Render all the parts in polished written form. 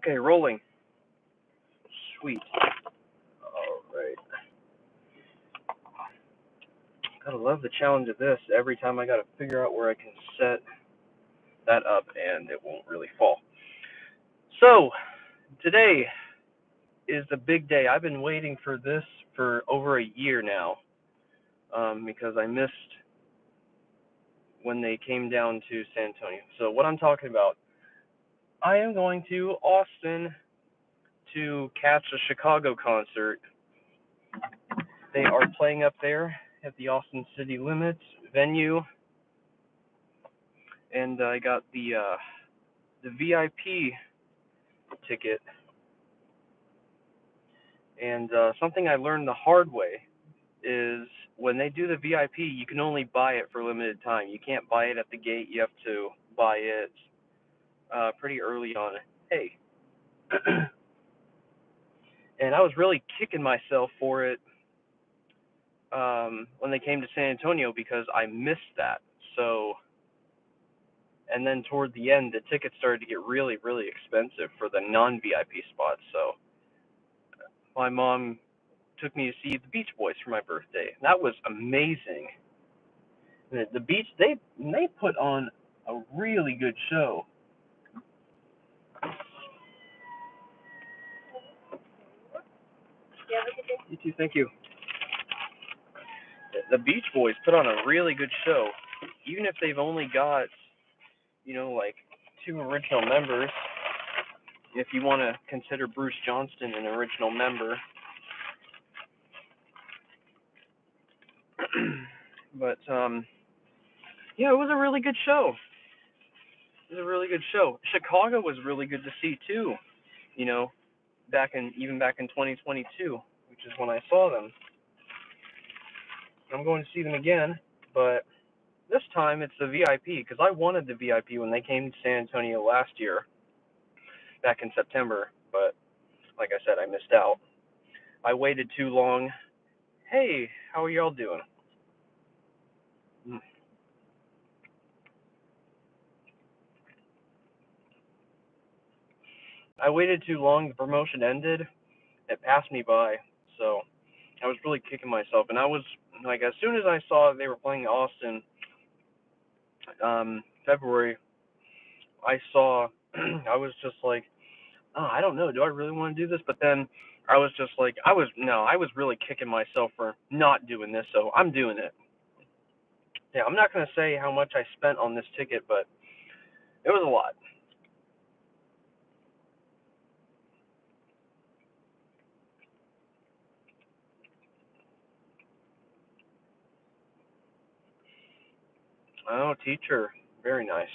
Okay, rolling. Sweet. Alright. Gotta love the challenge of this. Every time I gotta figure out where I can set that up and it won't really fall. So, today is the big day. I've been waiting for this for over a year now, because I missed when they came down to San Antonio. So what I'm talking about, I am going to Austin to catch a Chicago concert. They are playing up there at the Austin City Limits venue, and I got the VIP ticket. And something I learned the hard way is when they do the VIP, you can only buy it for a limited time. You can't buy it at the gate. You have to buy it pretty early on. Hey. And I was really kicking myself for it when they came to San Antonio because I missed that. So, and then toward the end, the tickets started to get really, really expensive for the non-VIP spots. So my mom took me to see the Beach Boys for my birthday. That was amazing. The Beach, they put on a really good show. You too, thank you. The Beach Boys put on a really good show, even if they've only got, like 2 original members. If you want to consider Bruce Johnston an original member. But yeah, it was a really good show. It was a really good show. Chicago was really good to see too. Back in 2022, which is when I saw them. I'm going to see them again, but this time it's the VIP because I wanted the VIP when they came to San Antonio last year, back in September. But like I said, I missed out. I waited too long. Hey, how are y'all doing? I waited too long. The promotion ended. It passed me by. So I was really kicking myself. And I was like, as soon as I saw they were playing Austin, February, I saw, I was just like, oh, I don't know. Do I really want to do this? But then I was just like, I was really kicking myself for not doing this. So I'm doing it. Yeah, I'm not going to say how much I spent on this ticket, but it was a lot. Oh, teacher. Very nice.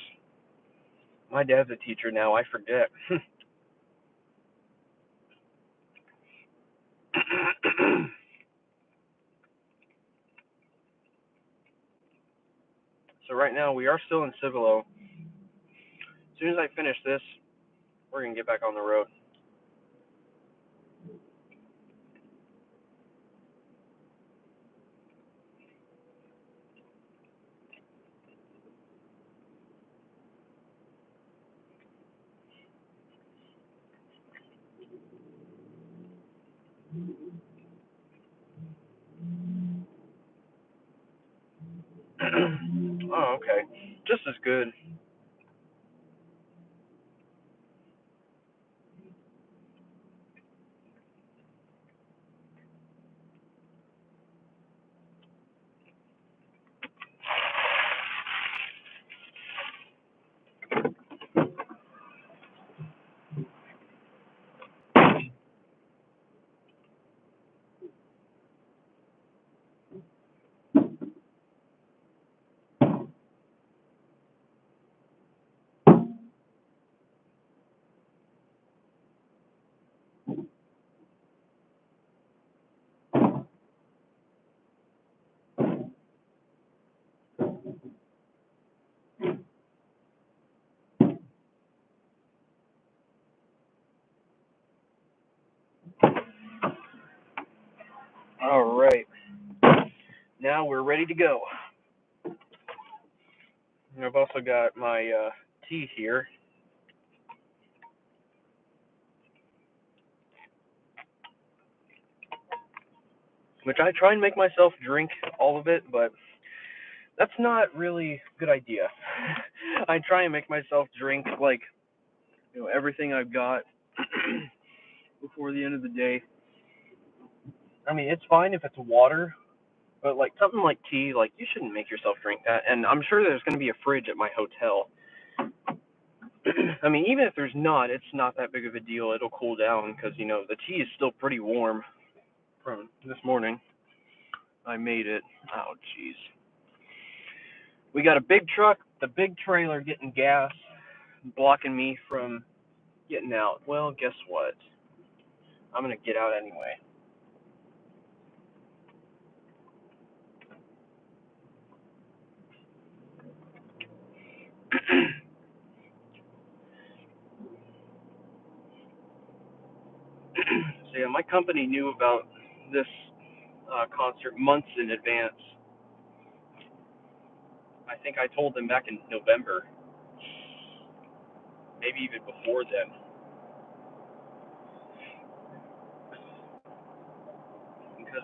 My dad's a teacher now. I forget. So right now we are still in Cibolo. As soon as I finish this, we're going to get back on the road. Oh, okay. Just as good. All right. Now we're ready to go. And I've also got my tea here. which I try and make myself drink all of it, but that's not really a good idea. I try and make myself drink like everything I've got before the end of the day. I mean, it's fine if it's water, but like something like tea, like you shouldn't make yourself drink that. And I'm sure there's going to be a fridge at my hotel. I mean, even if there's not, it's not that big of a deal. It'll cool down because the tea is still pretty warm from this morning. I made it. Oh, jeez. We got a big truck, the big trailer getting gas, blocking me from getting out. Well, guess what? I'm gonna get out anyway. So yeah, my company knew about this concert months in advance. I think I told them back in November, maybe even before then, because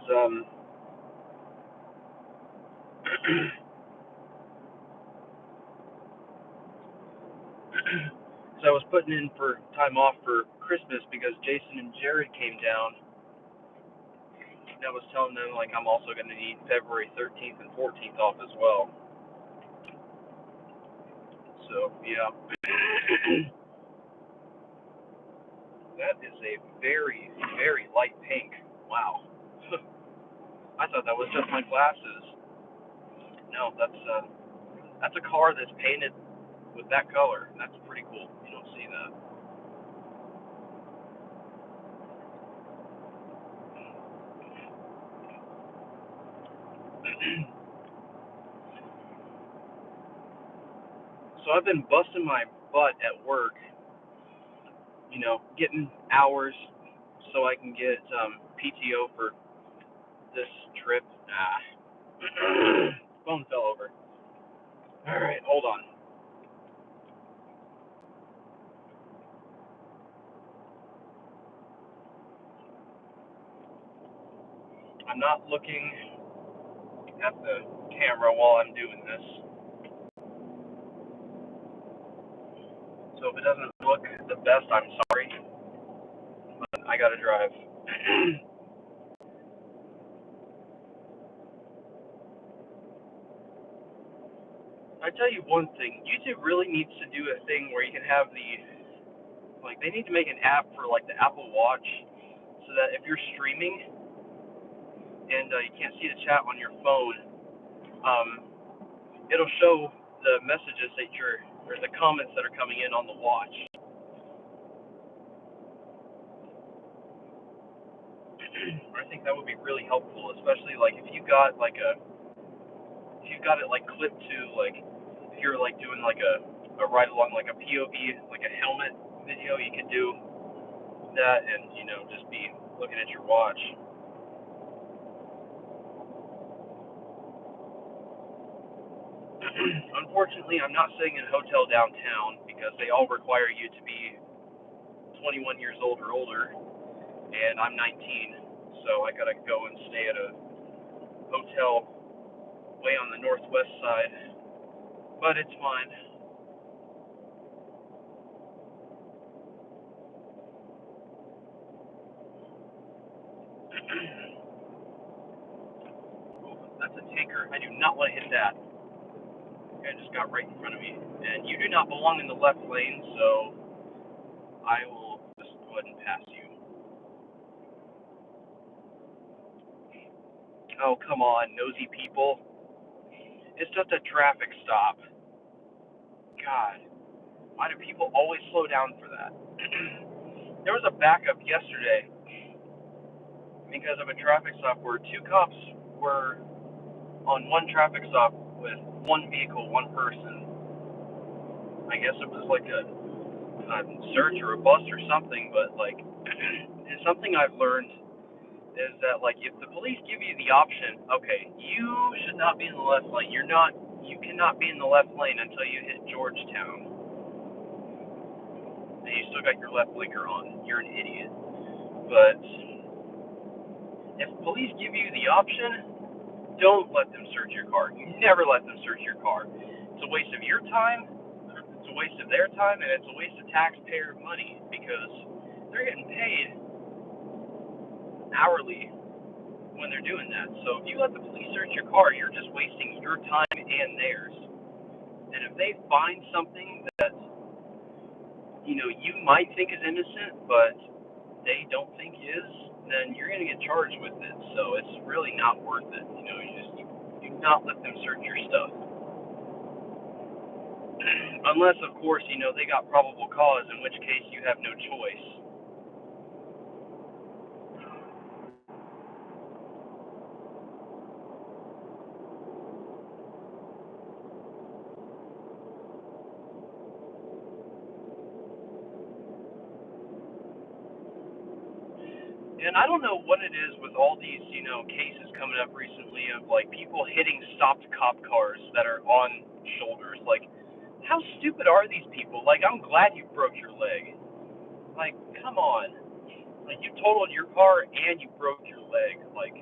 so I was putting in for time off for Christmas because Jason and Jared came down. And I was telling them like I'm also going to need February 13th and 14th off as well. So yeah, that is a very, very light pink. Wow. I thought that was just my glasses. No, that's a car that's painted with that color. That's pretty cool. You don't see that. So I've been busting my butt at work, getting hours so I can get PTO for this trip. Phone fell over. All right, hold on. I'm not looking at the camera while I'm doing this. So if it doesn't look the best, I'm sorry, but I gotta drive. I tell you one thing, YouTube really needs to do a thing where you can have they need to make an app for like the Apple Watch, so that if you're streaming and you can't see the chat on your phone, um, it'll show the messages or the comments that are coming in on the watch. I think that would be really helpful, especially like if you've got it like clipped to like if you're like doing like a ride along like a POV like a helmet video, you could do that and just be looking at your watch. Unfortunately, I'm not staying in a hotel downtown because they all require you to be 21 years old or older, and I'm 19, so I gotta go and stay at a hotel way on the northwest side. But it's fine. That's a tanker. I do not want to hit that. I just got right in front of me, and you do not belong in the left lane, so I will just go ahead and pass you. Oh, come on, nosy people. It's just a traffic stop. God, why do people always slow down for that? There was a backup yesterday because of a traffic stop where two cops were on one traffic stop with one vehicle, one person. I guess it was like a search or a bust or something, but like, it's something I've learned is that like if the police give you the option, okay, you should not be in the left lane. You cannot be in the left lane until you hit Georgetown, and you still got your left blinker on. You're an idiot. But If police give you the option, don't let them search your car. You never let them search your car. It's a waste of your time, it's a waste of their time, and it's a waste of taxpayer money because they're getting paid hourly when they're doing that. So if you let the police search your car, you're just wasting your time and theirs. And if they find something that you might think is innocent, but they don't think is, then you're gonna get charged with it. So it's really not worth it. You do not let them search your stuff, unless of course they got probable cause, in which case you have no choice. And I don't know what it is with all these, cases coming up recently of like people hitting stopped cop cars that are on shoulders. Like, how stupid are these people? Like, I'm glad you broke your leg. Like, come on. Like, you totaled your car and you broke your leg. Like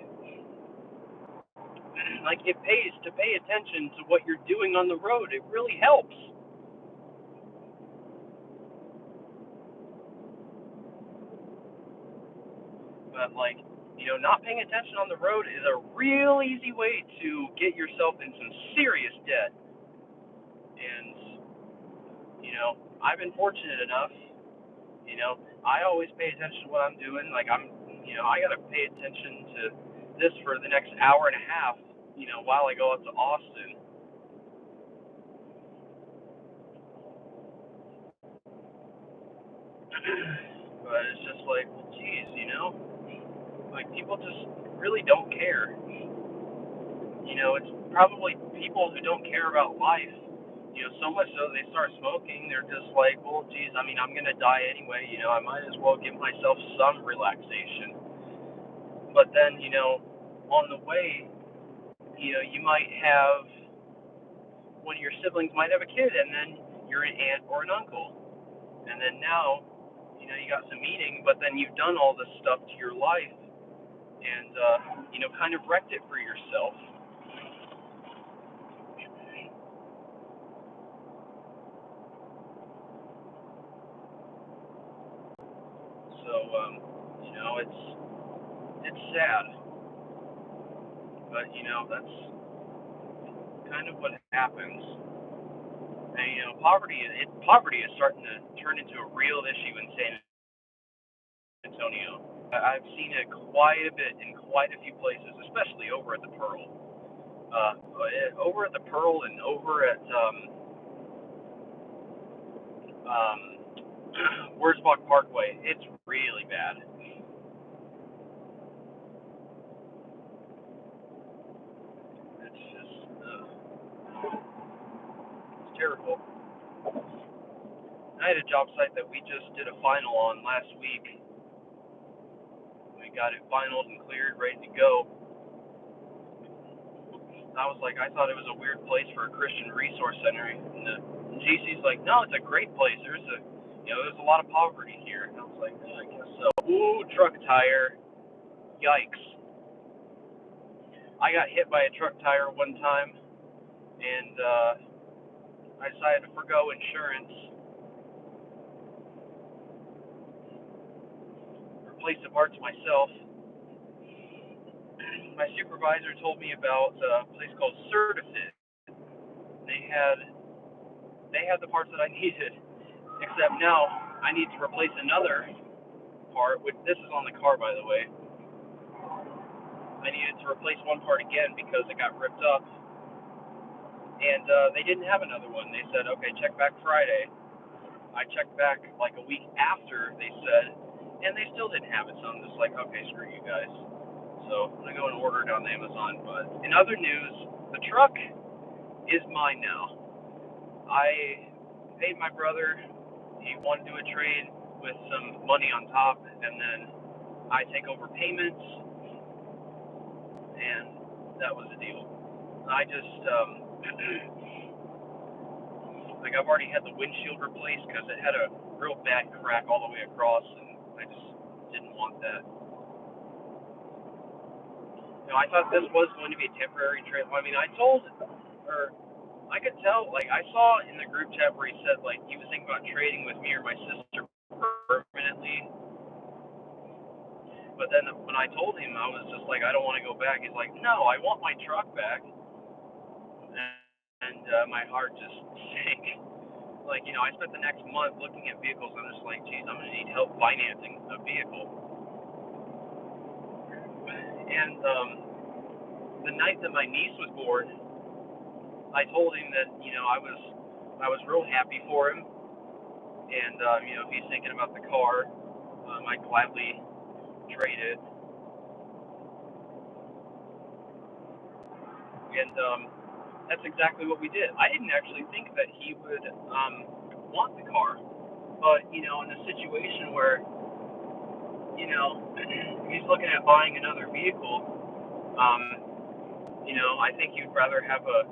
it pays to pay attention to what you're doing on the road. It really helps. But like, not paying attention on the road is a real easy way to get yourself in some serious debt. And I've been fortunate enough. I always pay attention to what I'm doing. Like I gotta pay attention to this for the next hour and a half. While I go up to Austin. But it's just like, well, geez, like people just really don't care. It's probably people who don't care about life. So much so they start smoking. They're just like, well, geez, I mean, I'm gonna die anyway. I might as well give myself some relaxation. But then, on the way, you might have one of your siblings might have a kid, and then you're an aunt or an uncle, and then now, you got some eating, but then you've done all this stuff to your life, and kind of wrecked it for yourself. So, it's sad, but that's kind of what happens. And poverty is starting to turn into a real issue in San Antonio. I've seen it quite a bit in quite a few places, especially over at the Pearl. Over at the Pearl and over at um, Wurzbach Parkway, it's really bad. It's just it's terrible. I had a job site that we just did a final on last week. We got it finalized and cleared, ready to go. I was like, I thought it was a weird place for a Christian resource center. And the GC's like, no, it's a great place. There's a lot of poverty here. And I was like, I guess so. Ooh, truck tire. Yikes. I got hit by a truck tire one time, and I decided to forgo insurance, replace the parts myself. My supervisor told me about a place called Certifit. They had the parts that I needed, except now I need to replace another part. Which this is on the car, by the way. I needed to replace one part again because it got ripped up, and they didn't have another one. They said, okay, check back Friday. I checked back like a week after they said, and they still didn't have it. So I'm just like, okay, screw you guys. So I'm gonna go and order it on Amazon. But in other news, the truck is mine now. I paid my brother. He wanted to do a trade with some money on top, and then I take over payments, and that was the deal. I just like I've already had the windshield replaced because it had a real bad crack all the way across, and I just didn't want that. I thought this was going to be a temporary trip. I mean, I told, or I could tell, like, I saw in the group chat where he said, like, he was thinking about trading with me or my sister permanently. But then when I told him, I was just like, I don't want to go back. He's like, no, I want my truck back. And my heart just sank. Like, I spent the next month looking at vehicles. I'm just like, geez, I'm going to need help financing a vehicle. And the night that my niece was born, I told him that, I was real happy for him. And, if he's thinking about the car, I'd gladly trade it. And that's exactly what we did. I didn't actually think that he would want the car. But, in a situation where, he's looking at buying another vehicle, I think you'd rather have a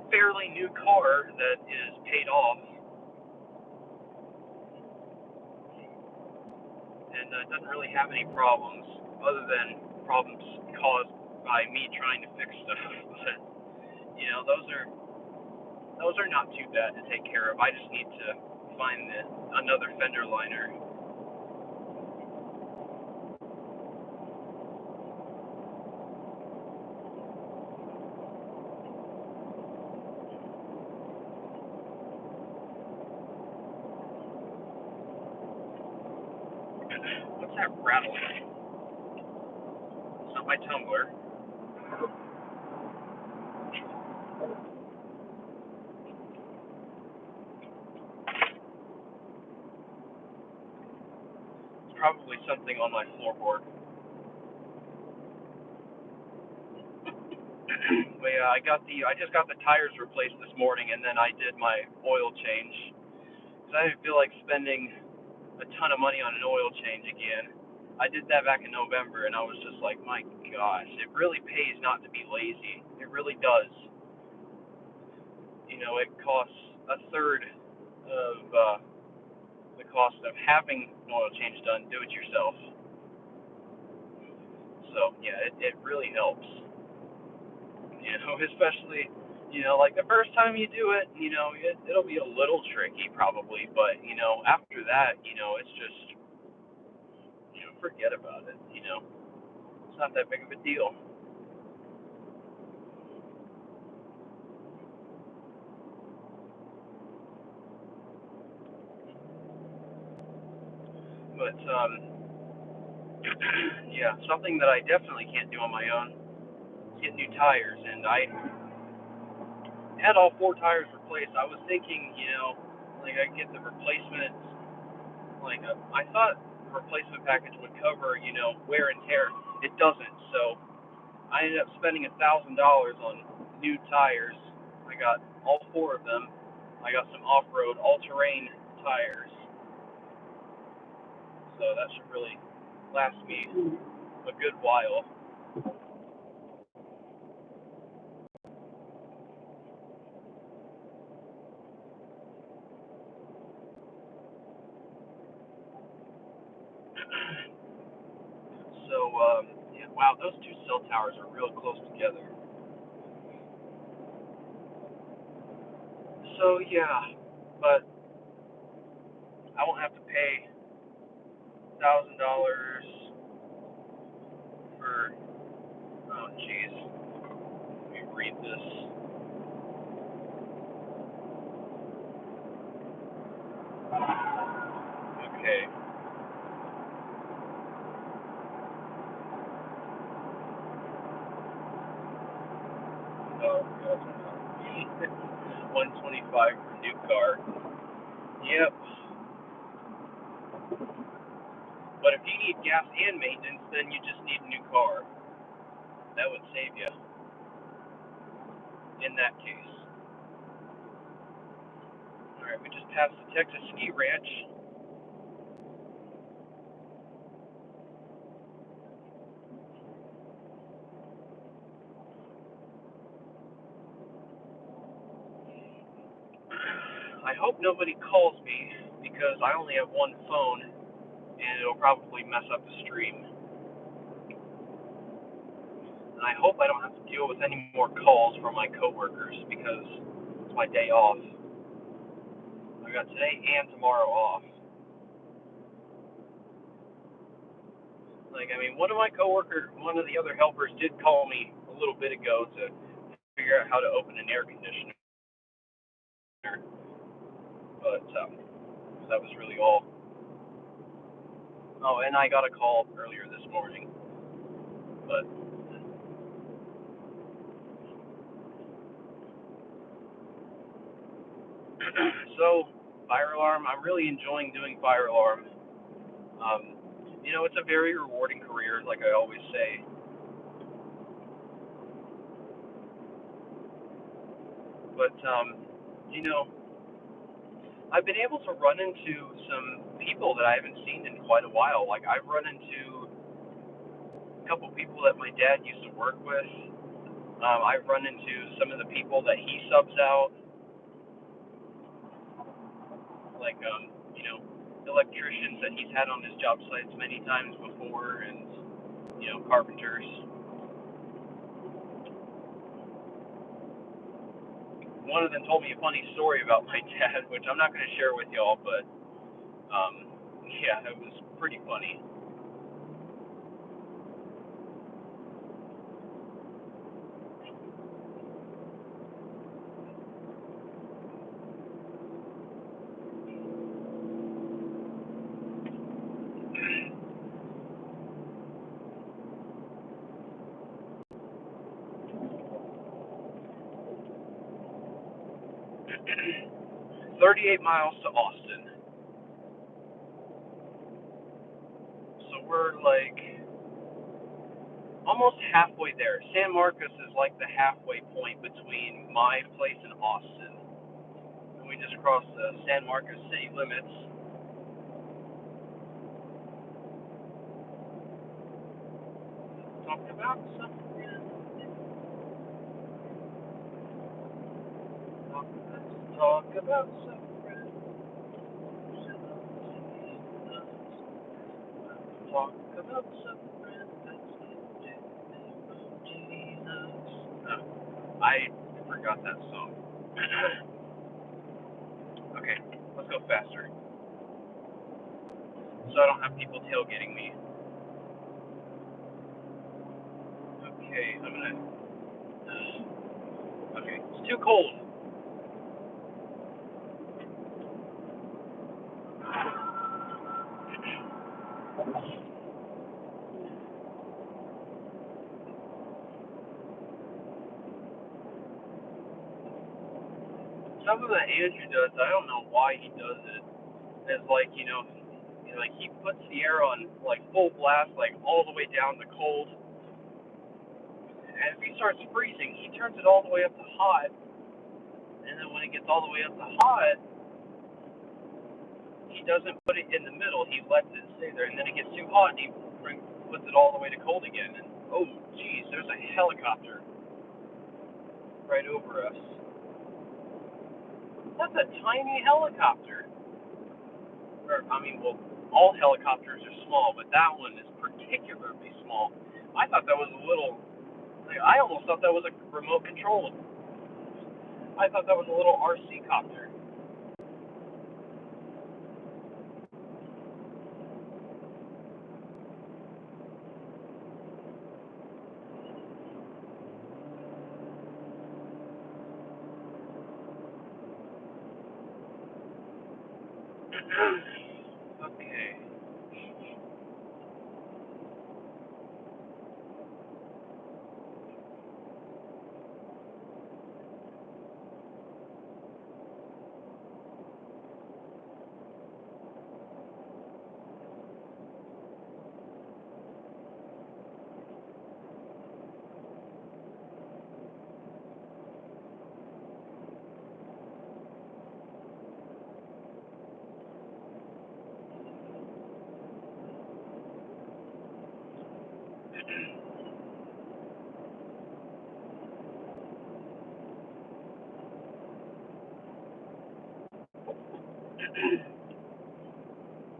fairly new car that is paid off and doesn't really have any problems other than problems caused by me trying to fix stuff. But those are not too bad to take care of. I just need to find another fender liner. What's that rattle? It's not my tumbler. It's probably something on my floorboard. But yeah, I just got the tires replaced this morning, and then I did my oil change. Cause I didn't feel like spending a ton of money on an oil change again. I did that back in November, and I was just like, my gosh, it really pays not to be lazy. It really does. It costs a third of the cost of having an oil change done. Do it yourself. So yeah, it really helps. Especially like the first time you do it, it'll be a little tricky probably, but after that, it's just forget about it. It's not that big of a deal. But yeah, something that I definitely can't do on my own is get new tires, and I had all four tires replaced. I was thinking, like I get the replacement. Like I thought the replacement package would cover, wear and tear. It doesn't. So I ended up spending $1,000 on new tires. I got all four of them. I got some off-road, all-terrain tires, so that should really last me a good while. So, yeah, wow, those two cell towers are real close together. So yeah, but I won't have to pay $1,000 for. Oh, jeez. Let me read this. Okay. Oh, God. 125 for new car. Yep. But if you need gas and maintenance, then you just need a new car. That would save you in that case. All right, we just passed the Texas Ski Ranch. I hope nobody calls me because I only have one phone and it'll probably mess up the stream. And I hope I don't have to deal with any more calls from my coworkers because it's my day off. I got today and tomorrow off. Like, I mean, one of the other helpers did call me a little bit ago to figure out how to open an air conditioner, but that was really all. Oh, and I got a call earlier this morning, but so fire alarm. I'm really enjoying doing fire alarm. Um, it's a very rewarding career, like I always say. But you know, I've been able to run into some people that I haven't seen in quite a while. Like I've run into a couple people that my dad used to work with. I've run into some of the people that he subs out, like electricians that he's had on his job sites many times before, and carpenters. One of them told me a funny story about my dad, which I'm not going to share with y'all, but um, yeah, it was pretty funny. 38 miles to Austin, so we're like almost halfway there. San Marcos is like the halfway point between my place and Austin, and we just crossed the San Marcos city limits. Talk about something. Talk about something. Talk about something. Jesus. I forgot that song. Okay, let's go faster, so I don't have people tailgating me. Okay, I'm gonna. Okay, it's too cold. Something that Andrew does, I don't know why he does it. Is like like he puts the air on like full blast, like all the way down to cold, and if he starts freezing, he turns it all the way up to hot, and then when it gets all the way up to hot, he doesn't put it in the middle. He lets it stay there, and then it gets too hot, and he puts it all the way to cold again. And oh, geez, there's a helicopter right over us. That's a tiny helicopter. Or I mean, well, all helicopters are small, but that one is particularly small. I thought that was a little. I almost thought that was a remote control. I thought that was a little RC copter. Okay.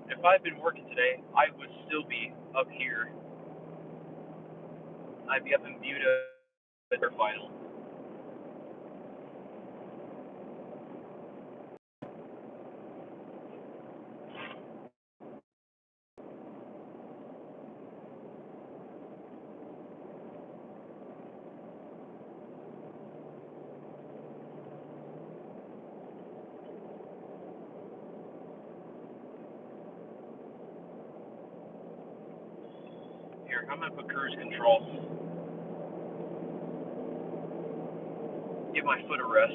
If I had been working today, I would still be up here. IBF and Buda final. Here, I'm gonna put cruise control. Give my foot a rest.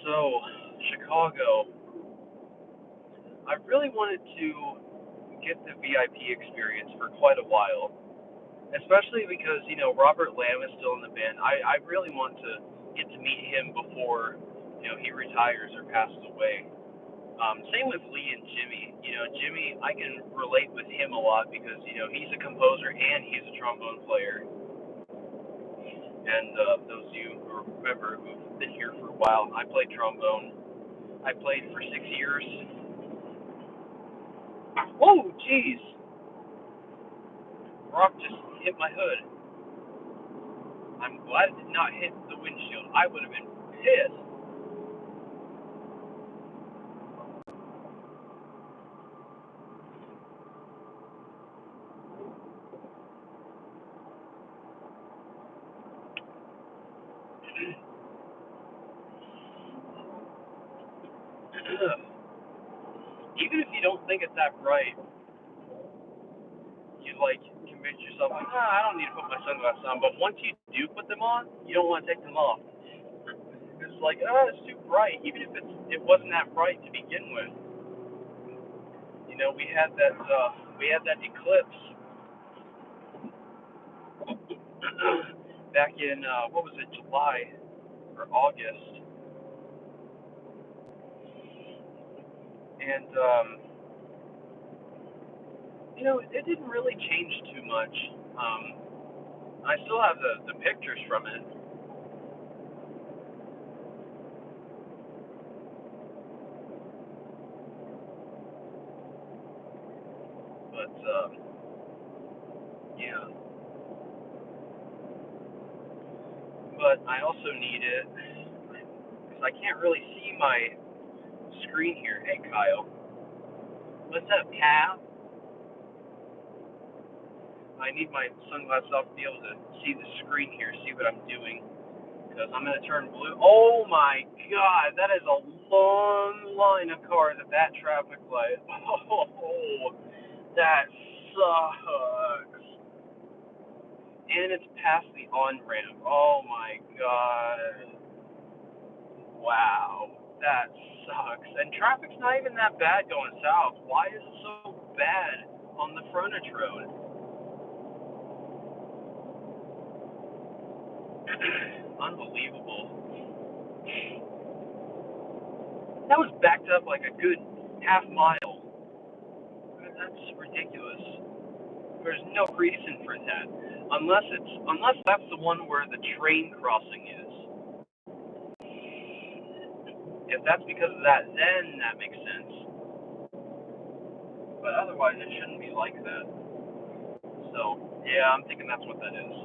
So, Chicago. I really wanted to get the VIP experience for quite a while, especially because Robert Lamb is still in the band. I really want to get to meet him before he retires or passes away. Same with Lee and Jimmy. Jimmy, I can relate with him a lot because he's a composer and he's a trombone player. And those of you who remember who've been here for a while, I played trombone. I played for 6 years. Whoa, jeez! Rock just hit my hood. I'm glad it did not hit the windshield. I would have been pissed. Even if you don't think it's that bright, you convince yourself I don't need to put my sunglasses on. But once you do put them on, you don't want to take them off. It's it's too bright. Even if it wasn't that bright to begin with. We had that eclipse back in what was it, July or August, and it didn't really change too much. I still have the pictures from it, but yeah. But I also need it because I can't really see my screen here. Hey, Kyle, what's up, Cal? I need my sunglasses off to be able to see the screen here, see what I'm doing, because I'm going to turn blue. Oh my God, that is a long line of cars at that traffic light. Oh, that sucks. And it's past the on-ramp. Oh my God. Wow, that sucks. And traffic's not even that bad going south. Why is it so bad on the frontage road? Unbelievable. That was backed up like a good half mile. That's ridiculous. There's no reason for that. Unless that's the one where the train crossing is. If that's because of that, then that makes sense. But otherwise, it shouldn't be like that. So, yeah, I'm thinking that's what that is.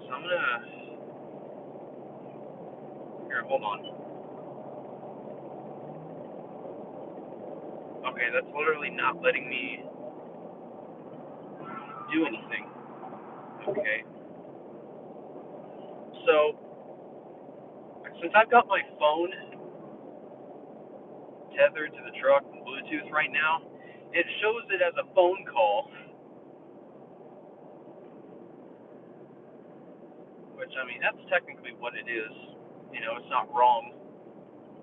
So I'm gonna. Here, hold on. Okay, that's literally not letting me do anything. Okay. So, since I've got my phone tethered to the truck with Bluetooth right now, it shows it as a phone call, which, I mean, that's technically what it is. It's not wrong.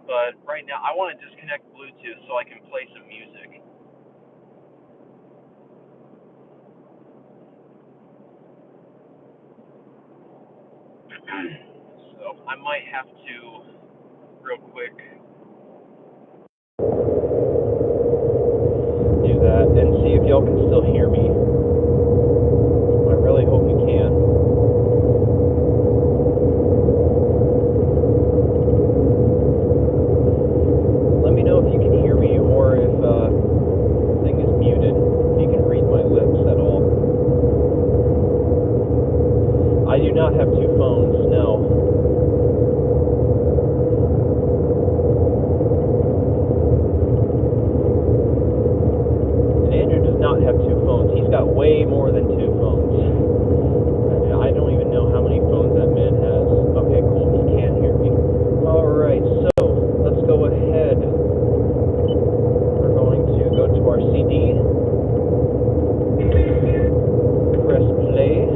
But right now, I want to disconnect Bluetooth so I can play some music. So, I might have to, real quick, y'all can still hear me. I really hope you can. Let me know if you can hear me or if the thing is muted, if you can read my lips at all. I do not have two phones, no. Have two phones. He's got way more than two phones. I don't even know how many phones that man has. Okay, cool. He can't hear me. Alright, so let's go ahead. We're going to go to our CD. Press play.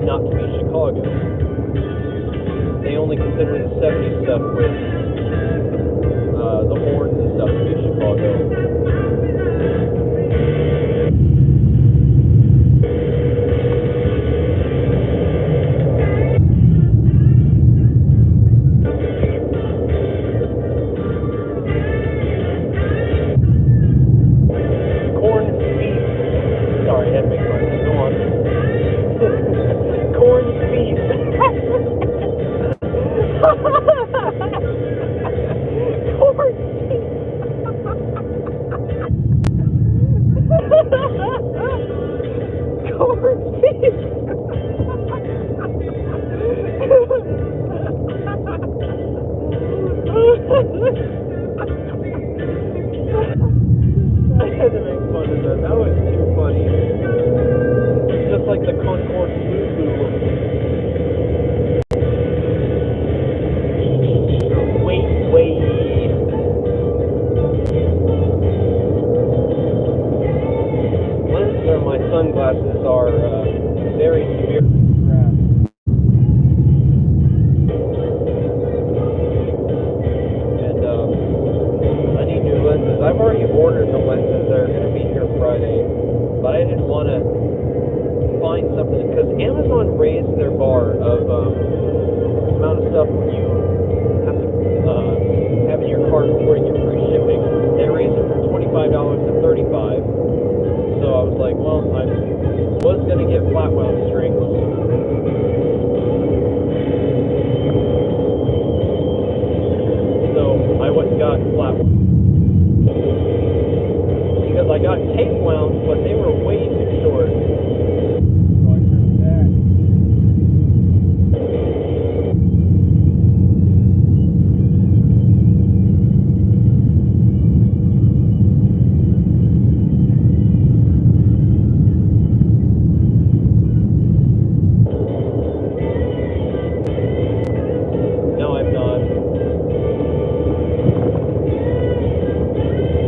Not to be Chicago. They only consider the 70s stuff with the horns and stuff to be Chicago. Corn beef. Sorry, I had to make fun of it. Go on. Corn beef. Corn beef. Corn beef. I had to make fun of that. That was too funny. Just like the Concord Blue. Wait. Lenses or my sunglasses are very severe crap. And I need new lenses. I've already ordered the lenses. They're going to be here Friday. But I didn't want to find something, because Amazon raised their bar of amount of stuff you have to have in your cart before you get free shipping. They raised it from $25 to $35. So I was like, well, I was going to get flat wound strings. So I went and got flat wound. Because I got tape wound, but they were way too short. So I turned back. No, I'm not.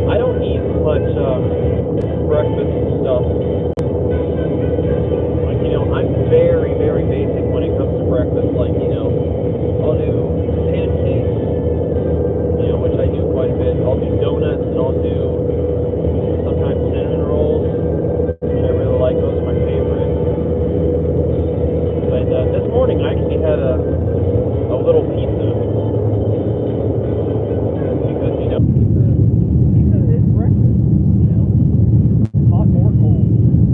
I don't eat much breakfast stuff. Like, I'm very, very basic when it comes to breakfast. Like, I'll do pancakes, which I do quite a bit. I'll do donuts, and I'll do sometimes cinnamon rolls, which I really like. Those are my favorite. But this morning I actually had a little pizza. Because, pizza is breakfast, hot or cold.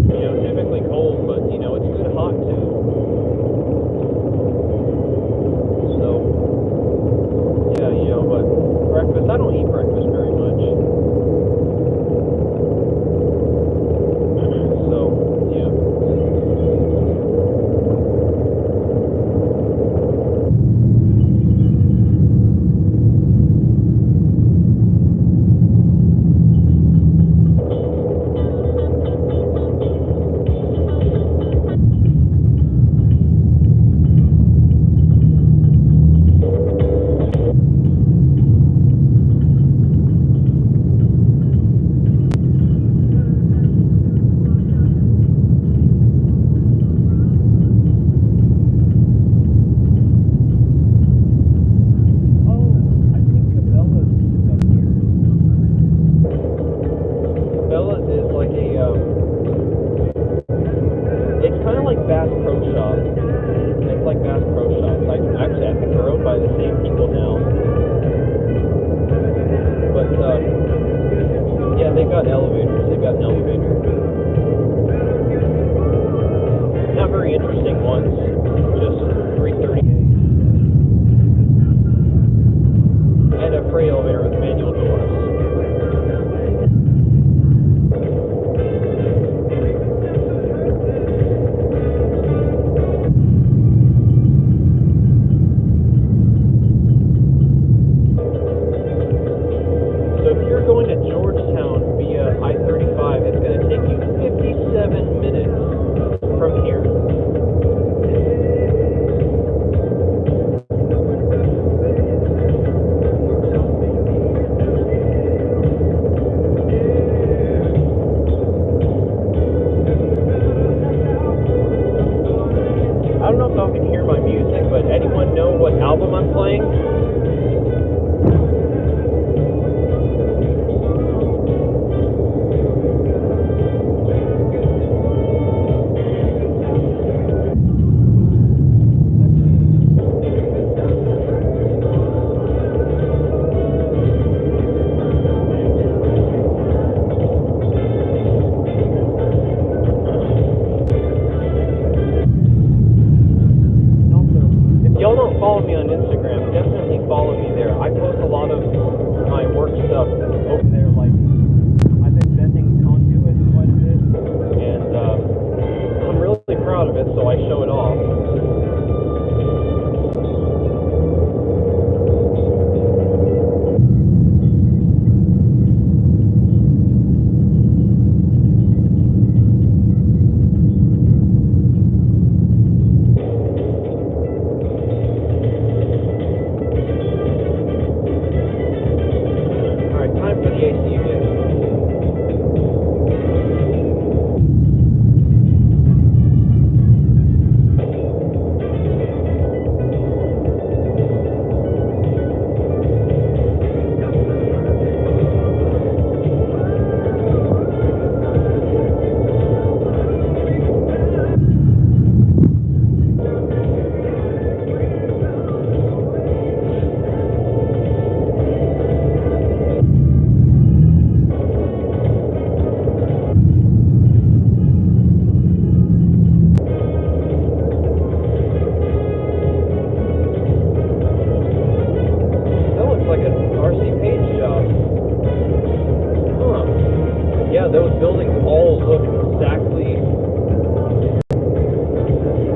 buildings all look exactly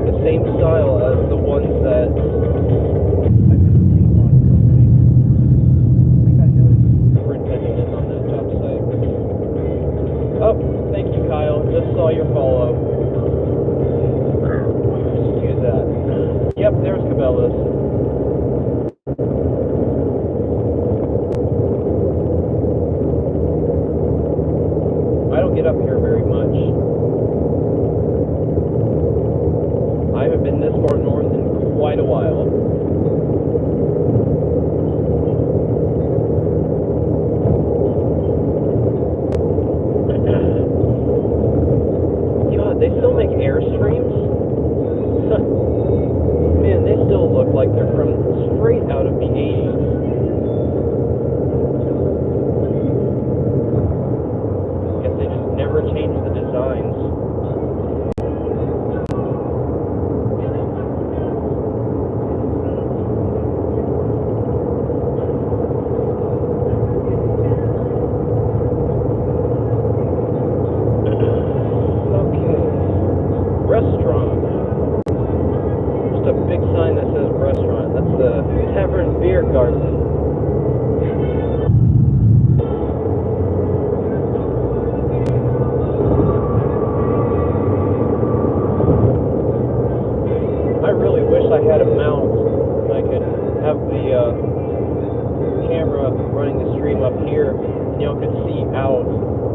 the same style as the ones that I've been seeing on. I think I know who the superintendent is on that job site. Oh, thank you, Kyle. Just saw your follow. Excuse that. Yep, there's Cabela's. I don't get up here very much. I haven't been this far north in quite a while. God, they still make Airstreams? Man, they still look like they're from straight out of the 80s. Guess they just never changed the designs. Restaurant. Just a big sign that says restaurant. That's the Tavern Beer Garden. I really wish I had a mount and I could have the camera running the stream up here and y'all could see out.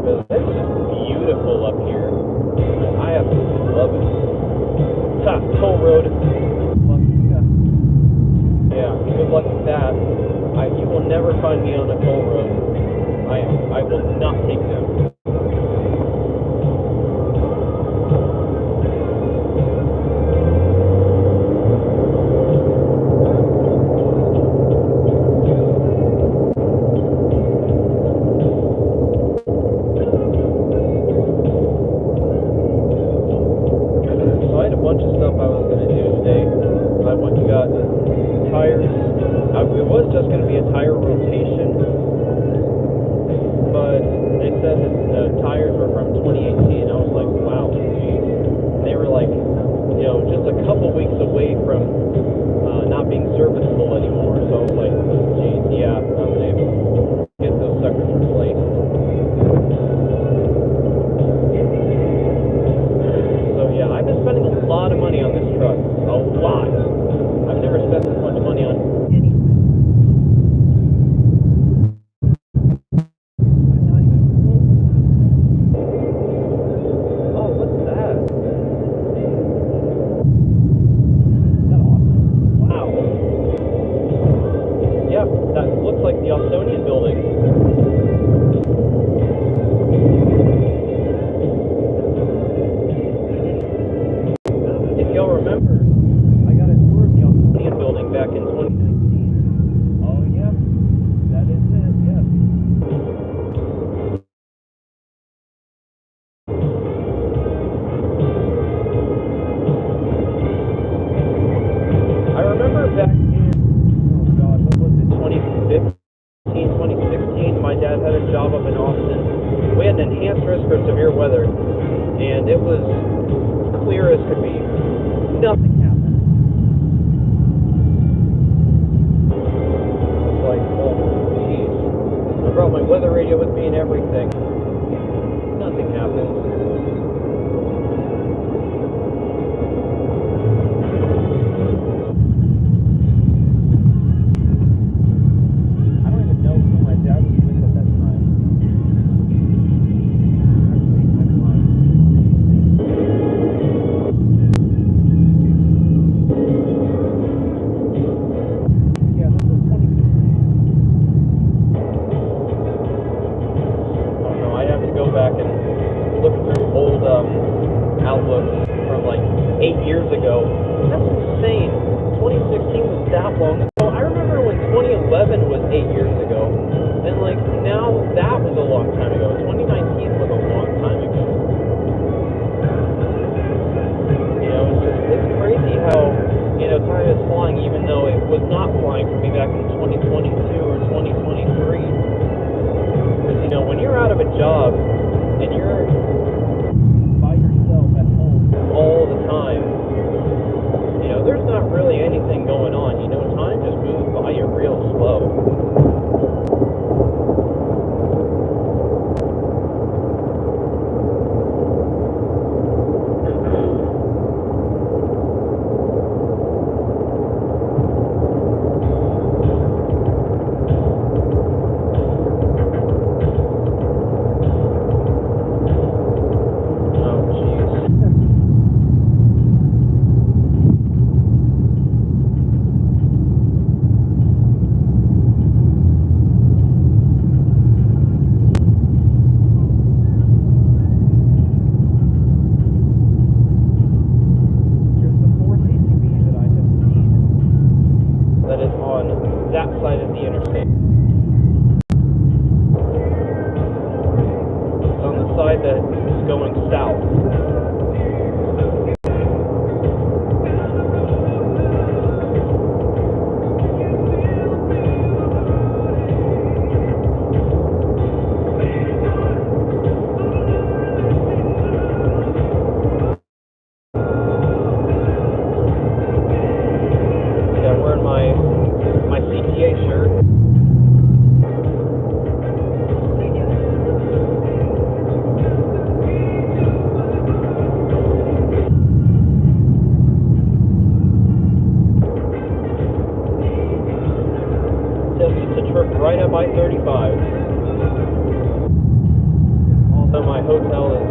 Because it's just beautiful up here. I absolutely love it. Top toll road. Yeah, good luck with that. You will never find me on a toll road. I will not take them. So I had a bunch of stuff I was going to do today. I went and got tires. It was just going to be a tire rotation, but they said that the tires were from 2018. I was like, wow, geez. And they were like, just a couple weeks away from not being serviceable anymore. So I was like, geez, yeah, I'm going to get those suckers replaced. So yeah, I've been spending a lot of money on this truck. A lot. I've never spent this much money on anything. Oh, what's that? Is that awesome? Wow. Yeah, that looks like the Ausonian building. If y'all remember, I got a tour of the Ausonian building back in 2019. Oh, yeah, that is it, yes. I remember back in, oh God, what was it, 2015, 2016, my dad had a job up in Austin. We had an enhanced risk for severe weather, and it was clear as could be. Nothing happened. I was like, oh, jeez. I brought my weather radio with me and everything. Nothing happened. I don't even know who my dad was with at that time. Actually, I might. Yeah, this was 2015. Oh no, I'd have to go back and look through old outlooks from like 8 years ago. That's insane. 2016 was that long ago. I remember when 2011 was 8 years ago. And like now that was a long time ago. 2019 was a long time ago. It's crazy how, time is flying even though it was not flying for me back in 2022 or 2023. Because, when you're out of a job and you're going south. Yeah, wearing my CTA shirt. Right up I-35. Although my hotel is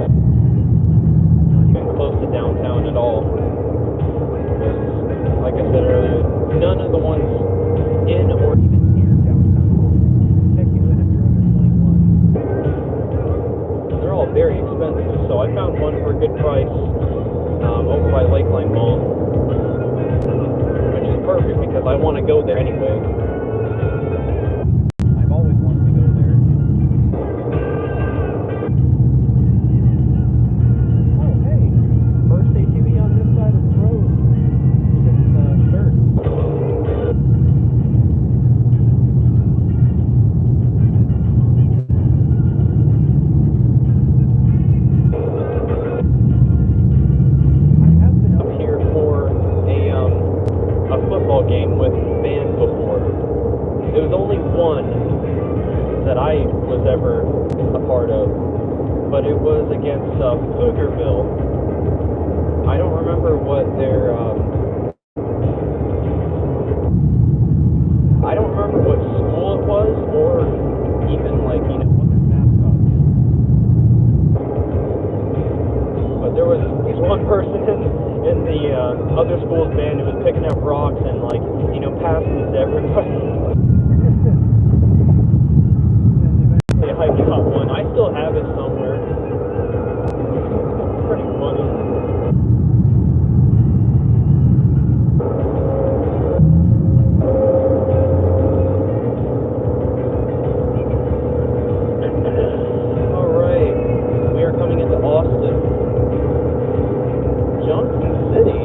not even close to downtown at all. Because, like I said earlier, none of the ones in or even near downtown check you in if you're under 21. They're all very expensive, so I found one for a good price over by Lakeline Mall, which is perfect because I want to go there anyway. Game with bands before. It was only one that I was ever a part of, but it was against Pflugerville. I don't remember what their I don't remember what school it was, or even like what their mascot is. But there was this one person in the other school's band who was picking up rocks and passing it to everybody. And eventually I got one. I still have it somewhere. It's pretty funny. Alright, we are coming into Austin. Johnson City.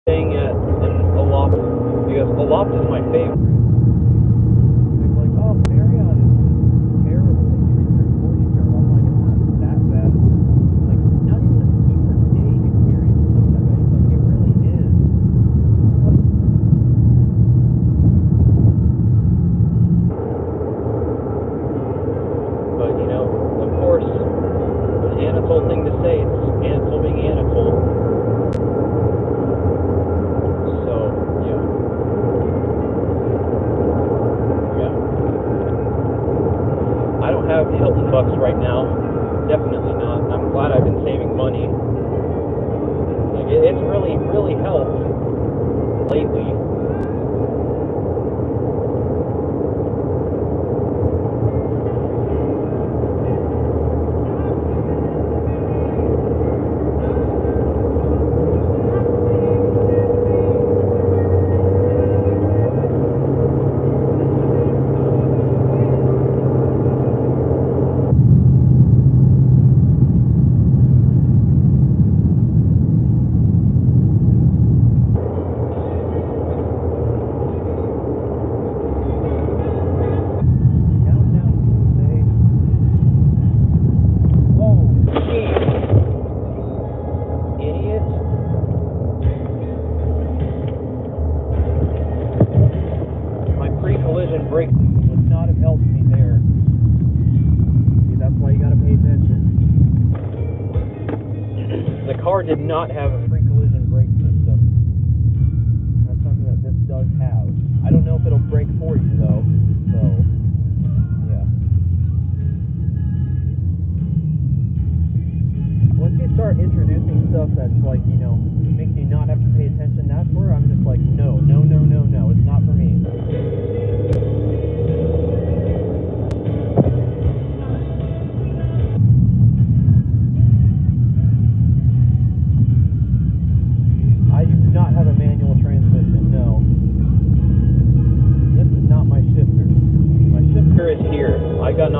Staying in Aloft because Aloft is my favorite. It's like, oh, Marriott is terrible. They treat their employees terrible. I'm like, it's not that bad. Like, not even a super day experience is not that bad. Like, it really is. But, of course, an Anatole thing to say, it's Anatole being Anatole. I don't have Hilton bucks right now. Definitely not. I'm glad I've been saving money. Like it's really helped lately. Brake would not have helped me there. See, that's why you gotta pay attention. The car did not have a pre-collision brake system. That's something that this does have. I don't know if it'll brake for you though, so yeah. Once you start introducing stuff that's like, makes you not have to pay attention, that's where I'm just like, no, it's not for me.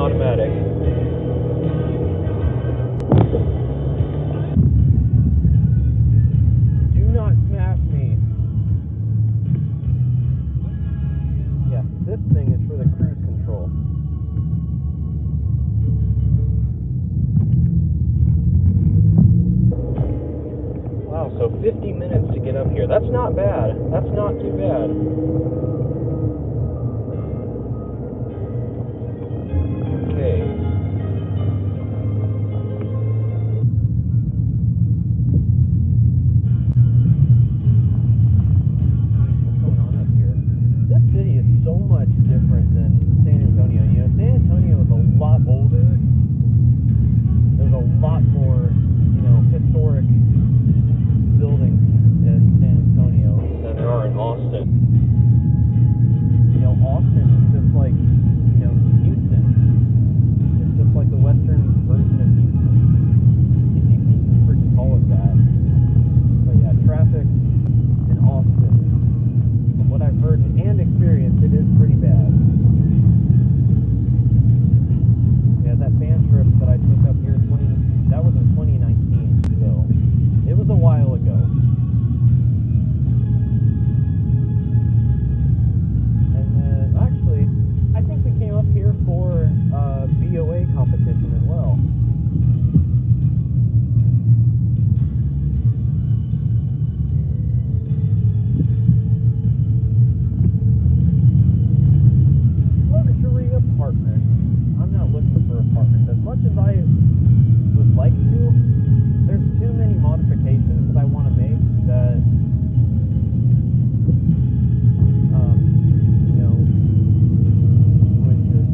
automatic. Do not smash me. Yeah, this thing is for the cruise control. Wow, so 50 minutes to get up here. That's not bad. That's not too bad. Okay. What's going on up here? This city is so much different than San Antonio. You know, San Antonio is a lot older. There's a lot more, you know, historic buildings in San Antonio than there are in Austin. You know, Austin is just like, you know, Houston. It's just like the western version of Houston, if you can freaking call it that. But yeah, traffic in Austin, from what I've heard and experienced, it is pretty bad. Yeah, that band trip that I took up here, that was in 2019, so it was a while ago. And then, actually, I think we came up here for BOA competition as well. Luxury apartment. I'm not looking for apartments. As much as I would like to, there's too many modifications that I want to make that, you know, would just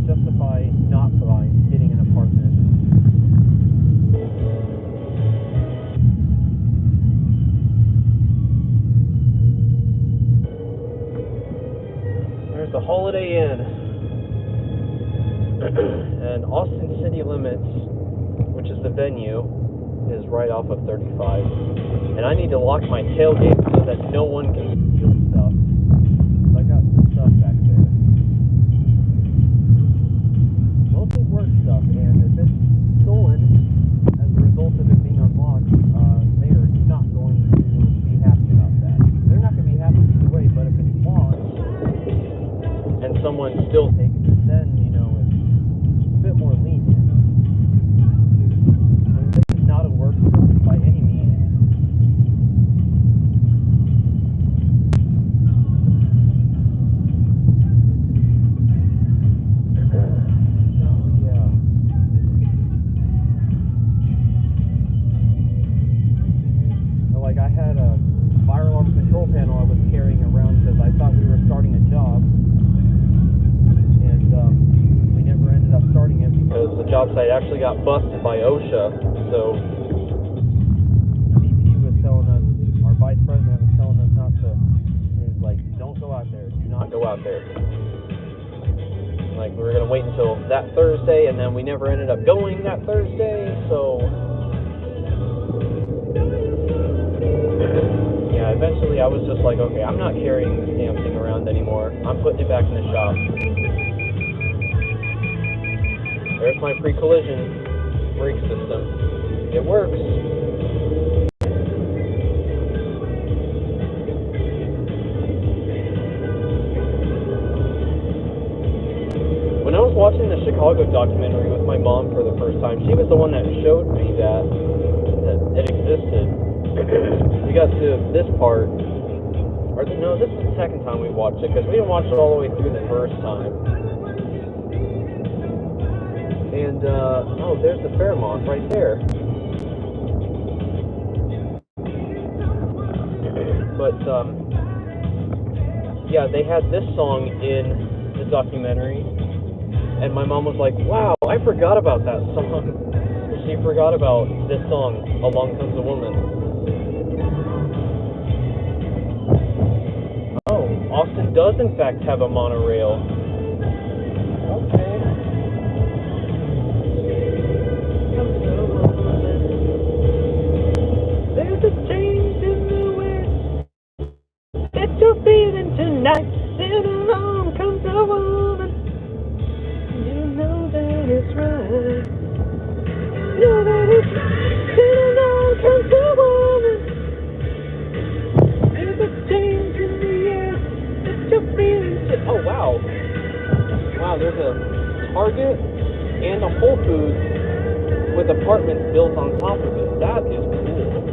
justify not getting an apartment. There's the Holiday Inn. And Austin City Limits, which is the venue, is right off of 35. And I need to lock my tailgate so that no one can steal stuff. I got some stuff back there. Mostly work stuff, and if it's stolen as a result of it being unlocked, they are not going to be happy about that. They're not going to be happy either way, but if it's lost and someone still takes it, then, you know, it's a bit more lenient. I mean, this is not a work trip by any means. Like, I had a fire alarm control panel I was carrying around because I thought we were starting a job, and we never ended up starting it because the job site actually got busted by OSHA. So VP was telling us, our vice president was telling us not to. He was like, "Don't go out there. Do not go out there." Like, we were gonna wait until that Thursday, and then we never ended up going that Thursday. So. Yeah, eventually I was just like, okay, I'm not carrying this damn thing around anymore. I'm putting it back in the shop. There's my pre-collision brake system. It works. When I was watching the Chicago documentary with my mom for the first time, she was the one that showed me that it existed. We got to this part, or no, this is the second time we watched it, because we didn't watch it all the way through the first time. And, oh, there's the Fairmont right there. But, yeah, they had this song in the documentary, and my mom was like, wow, I forgot about that song. She forgot about this song, Along Comes a Woman. Oh, Austin does in fact have a monorail. Okay. There's a change in the way that you're feeling tonight. And along comes a woman. Oh, wow. Wow, there's a Target and a Whole Foods with apartments built on top of it. That is cool.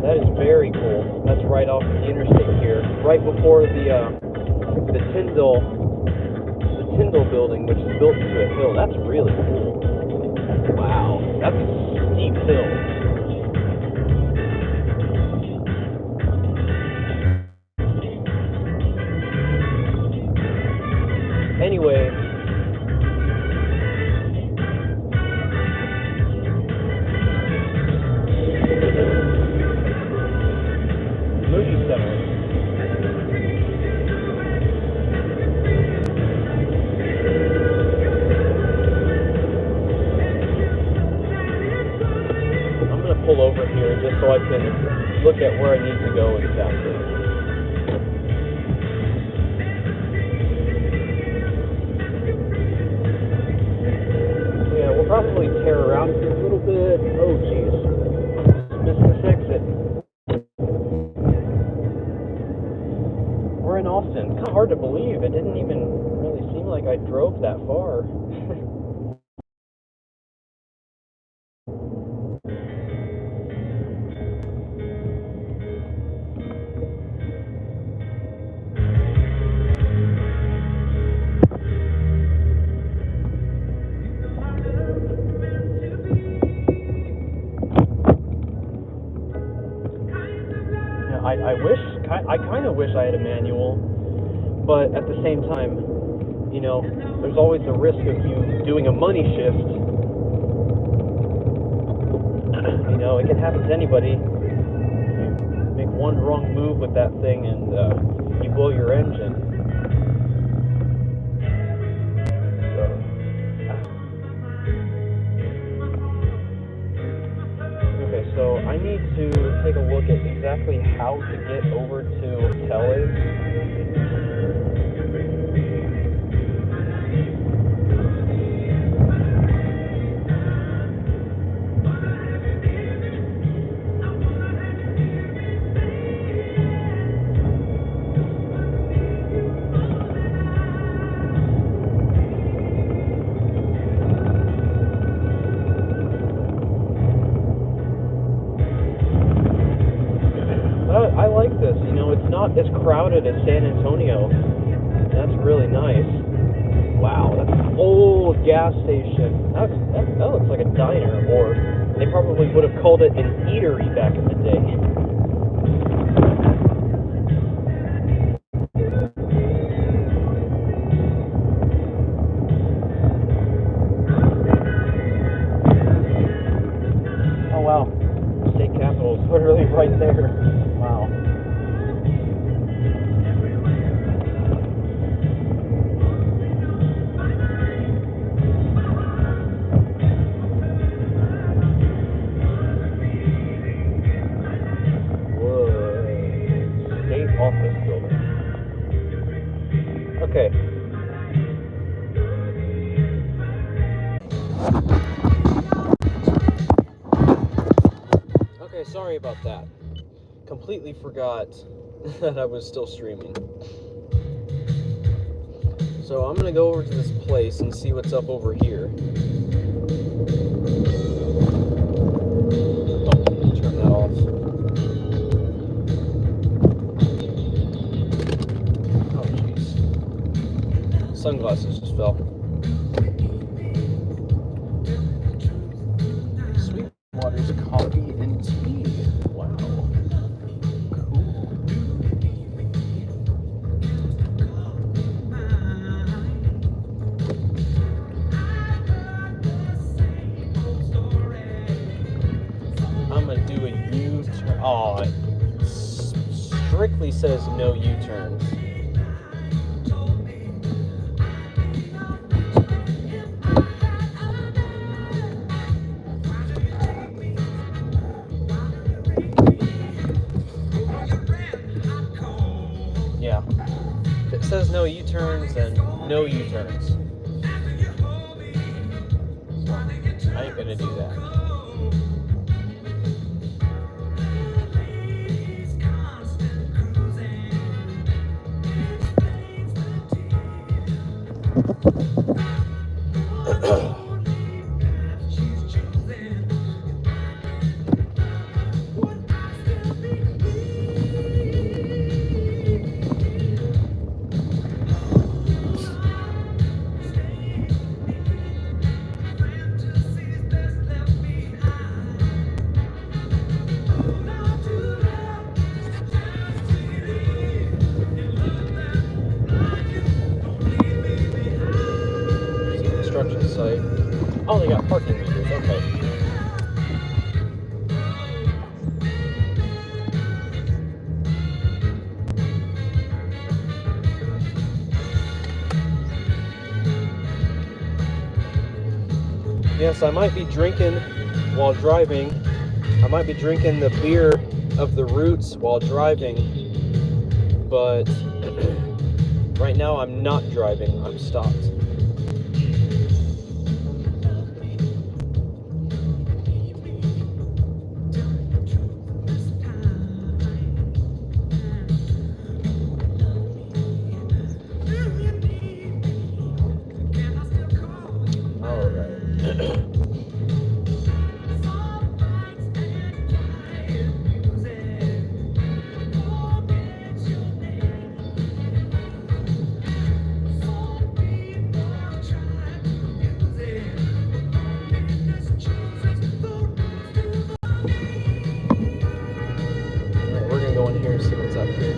That is very cool. That's right off the interstate here, right before the Tyndall building, which is built into a hill. That's really cool. Wow, that's a steep hill. Anyway, Moody Center. I'm gonna pull over here just so I can look at where I need to go exactly. Probably tear around here a little bit. Oh, jeez. Missed this exit. We're in Austin. It's kind of hard to believe. It didn't even really seem like I drove that far. I kind of wish I had a manual, but at the same time, you know, there's always the risk of you doing a money shift. You know, it can happen to anybody. You make one wrong move with that thing and you blow your engine. So I need to take a look at exactly how to get over to Tellez. I like this, you know, it's not as crowded as San Antonio. That's really nice. Wow, that's an old gas station. That looks like a diner, or they probably would have called it an eatery back in the day. Oh wow, state capitol is literally right there. Wow. Office building. Okay. Okay, sorry about that. Completely forgot that I was still streaming. So I'm gonna go over to this place and see what's up over here. Oh, turn that off. Sunglasses just fell. Sweetwater's coffee and tea. Wow. Cool. I'm gonna do a U-turn. Oh, it strictly says no U-turns. It says no U-turns and no U-turns. I ain't gonna do that. Oh, they got parking meters. Okay. Yes, I might be drinking while driving. I might be drinking the beer of the Roots while driving, but right now I'm not driving. I'm stopped. All right. We're gonna go in here and see what's up here.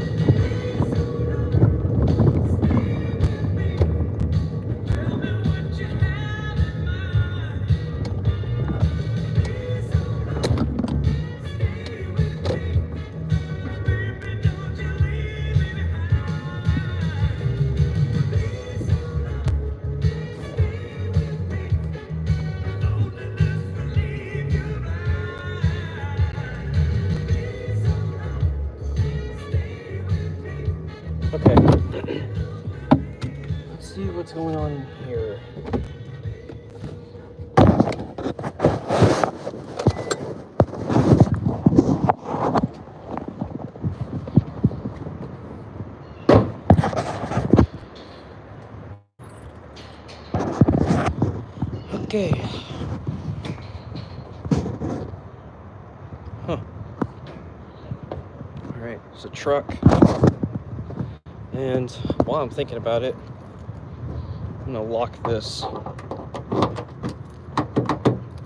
Okay. Let's see what's going on here. Okay. Huh. Alright, it's a truck. And while I'm thinking about it, I'm gonna lock this.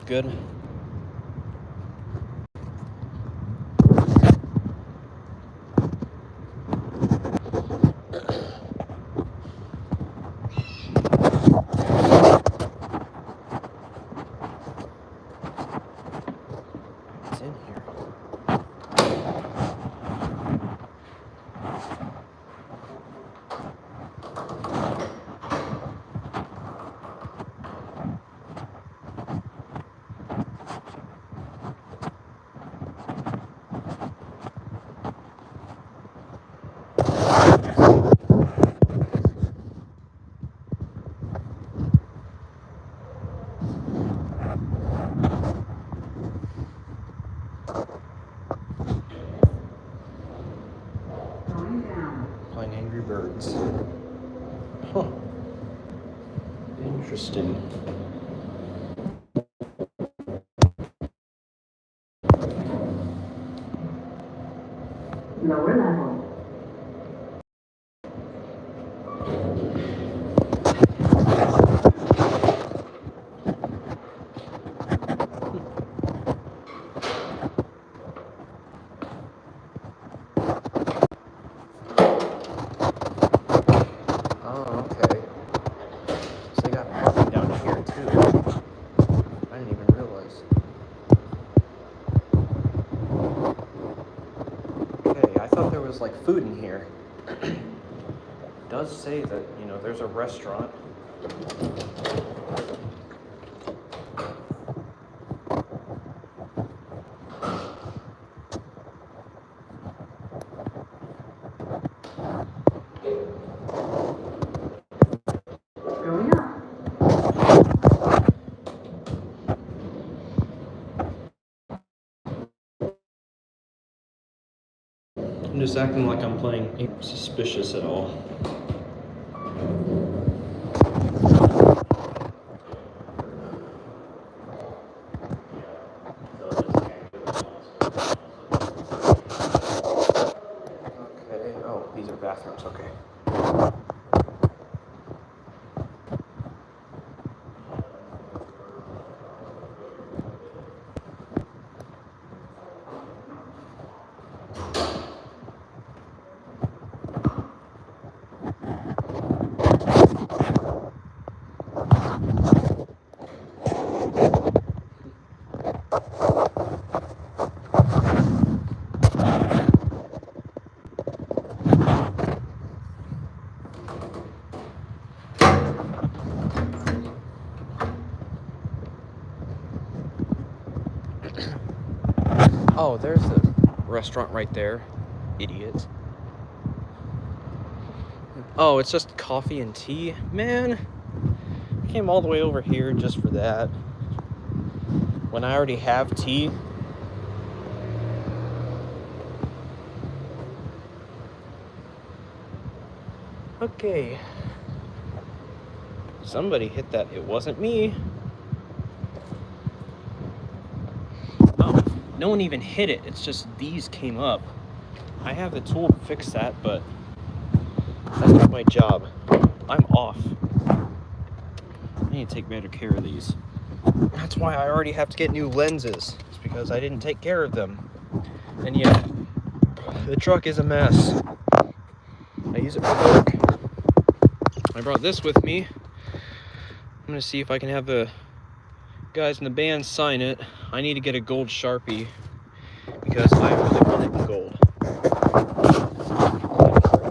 Good. What's in here? Playing Angry Birds. Huh. Interesting. Lower level. Oh, okay. So they got parking down here too. I didn't even realize. Okay, I thought there was like food in here. It does say that, you know, there's a restaurant. Going up. I'm just acting like I'm playing. Ain't suspicious at all. Okay. Oh, these are bathrooms. Okay. Oh, there's the restaurant right there. Idiot. Oh, it's just coffee and tea? Man, I came all the way over here just for that. When I already have tea. Okay. Somebody hit that. It wasn't me. Oh, no one even hit it. It's just these came up. I have the tool to fix that, but that's not my job. I'm off. I need to take better care of these. That's why I already have to get new lenses. It's because I didn't take care of them. And yet, the truck is a mess. I use it for work. I brought this with me. I'm gonna see if I can have the guys in the band sign it. I need to get a gold Sharpie because I really want it in gold.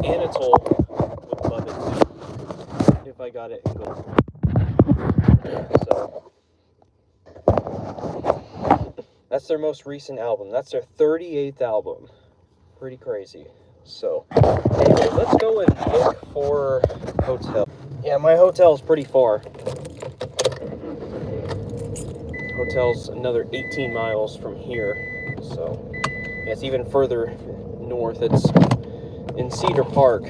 Anatole would love it too if I got it in gold. So that's their most recent album. That's their 38th album. Pretty crazy. So anyway, let's go and look for hotel. Yeah, my hotel's pretty far. Hotel's another 18 miles from here. So yeah, it's even further north. It's in Cedar Park.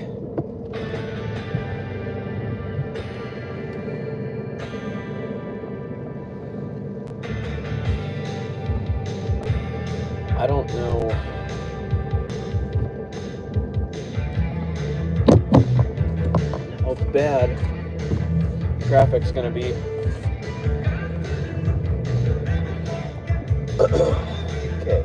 I don't know how bad traffic's gonna be. Okay.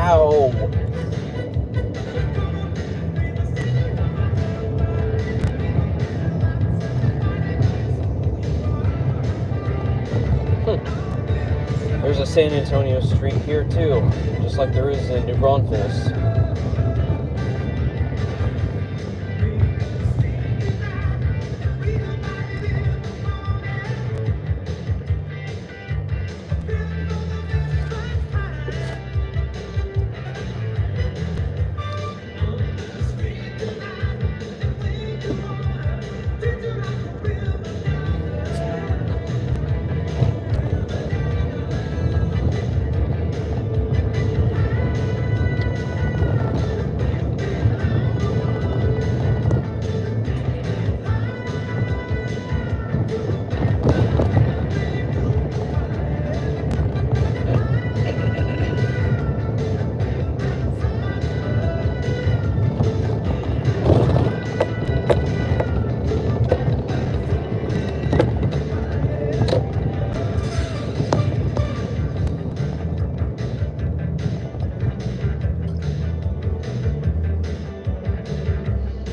Ow! There's a San Antonio street here too, just like there is in New Braunfels.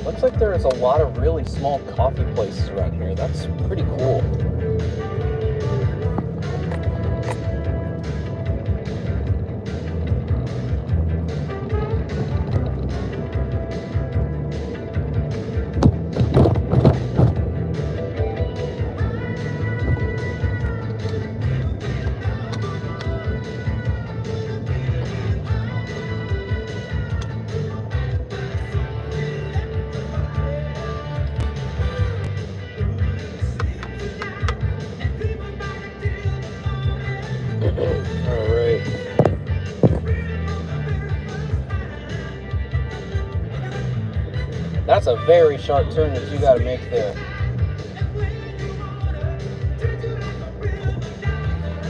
Looks like there is a lot of really small coffee places around here. That's pretty cool. That's a very sharp turn that you gotta make there.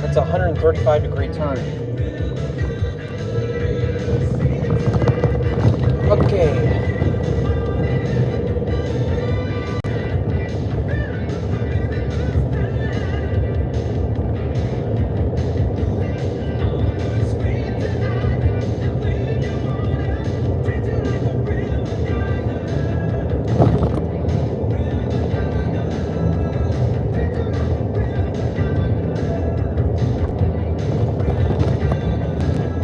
That's a 135-degree turn. Okay.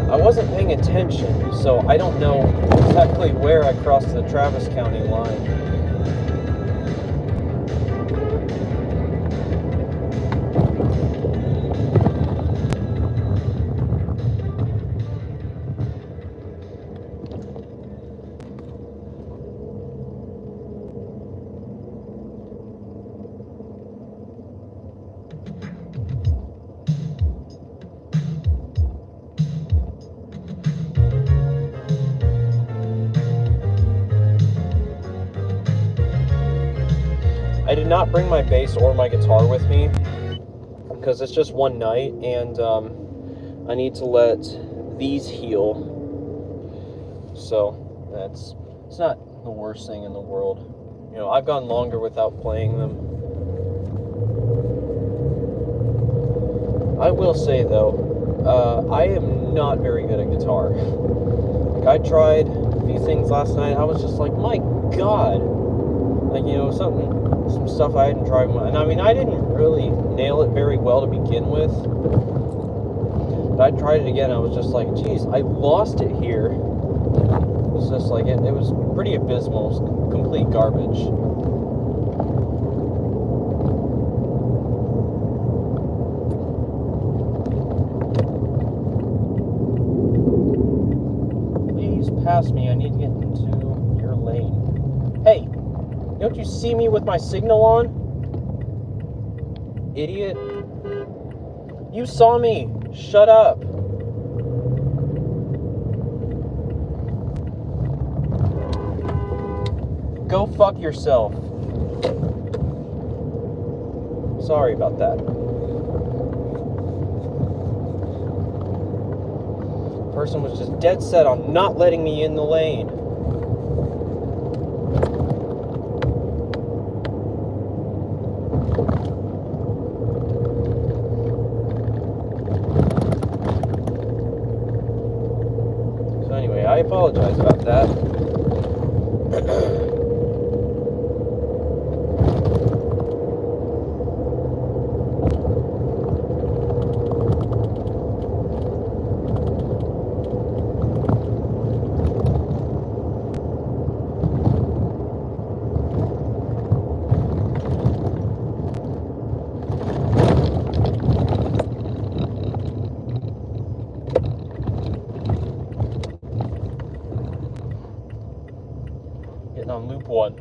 I wasn't paying attention, so I don't know exactly where I crossed the Travis County line. I did not bring my bass or my guitar with me because it's just one night, and I need to let these heal. So it's not the worst thing in the world. You know, I've gone longer without playing them. I will say though, I am not very good at guitar. Like, I tried a few things last night. I was just like, my God. Like, you know, some stuff I hadn't tried. And I mean, I didn't really nail it very well to begin with. But I tried it again. I was just like, geez, I lost it here. It was just like, it was pretty abysmal. It was complete garbage. Please pass me. I need to get into your lane. Hey! Don't you see me with my signal on? Idiot. You saw me. Shut up. Go fuck yourself. Sorry about that. Person was just dead set on not letting me in the lane. I apologize about that. Getting on loop 1.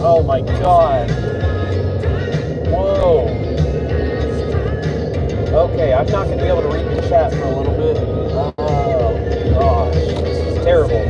Oh my God. Whoa. Okay, I'm not going to be able to read the chat for a little bit. Oh gosh, this is terrible.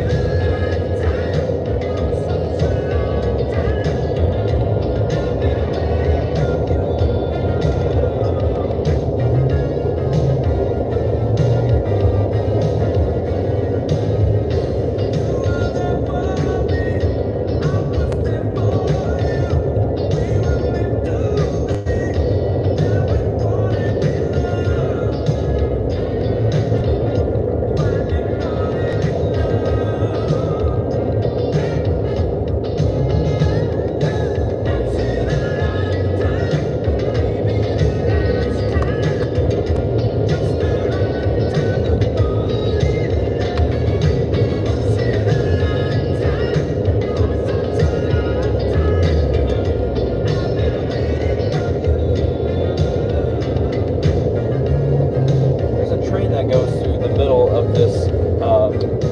this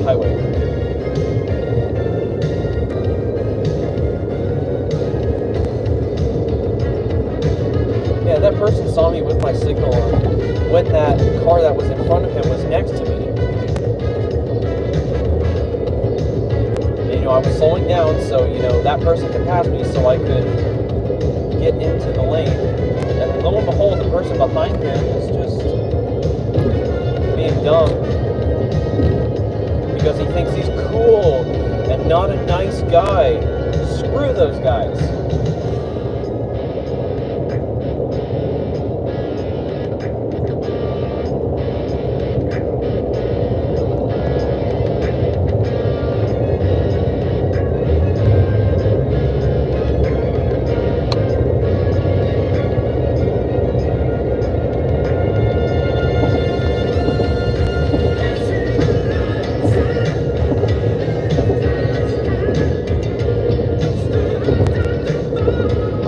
highway. Yeah, that person saw me with my signal on when that car that was in front of him was next to me. And, I was slowing down so, that person could pass me so I could get into the lane. And lo and behold, the person behind him is just being dumb because he thinks he's cool and not a nice guy. Screw those guys.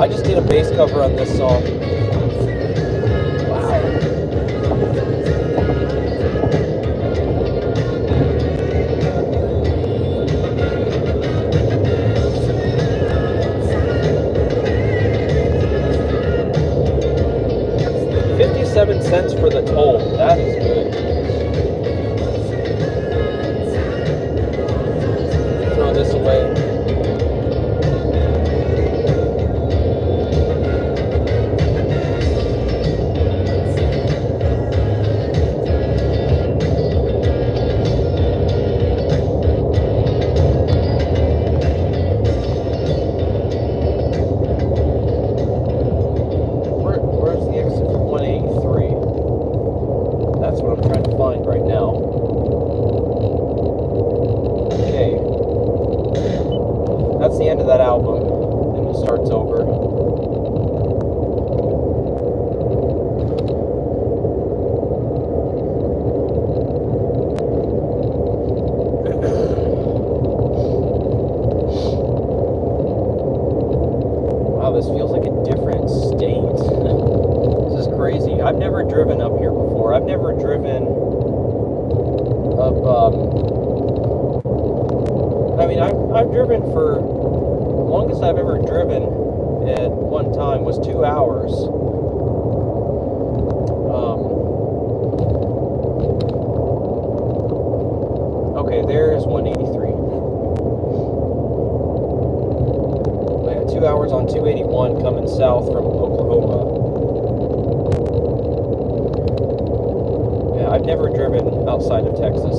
I just did a bass cover on this song. Wow. $0.57 for the toll. That is good. Throw this away. That's the end of that album, and it starts over. Wow, this feels like a different state. This is crazy. I've never driven up here before. I've never driven up, I've driven for, the longest I've ever driven at one time was 2 hours. Okay, there's 183. Yeah, 2 hours on 281 coming south from Oklahoma. Yeah, I've never driven outside of Texas.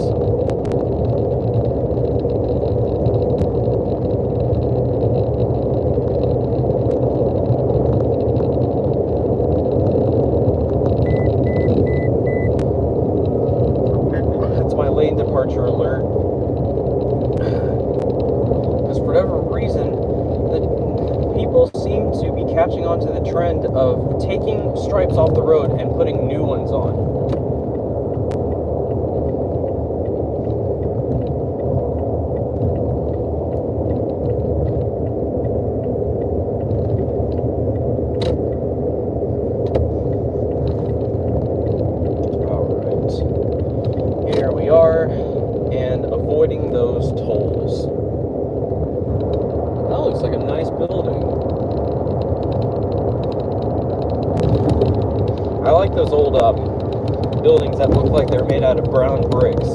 Lane departure alert. Because for whatever reason, the people seem to be catching on to the trend of taking stripes off the road and putting new ones on. And avoiding those tolls. That looks like a nice building. I like those old buildings that look like they're made out of brown bricks.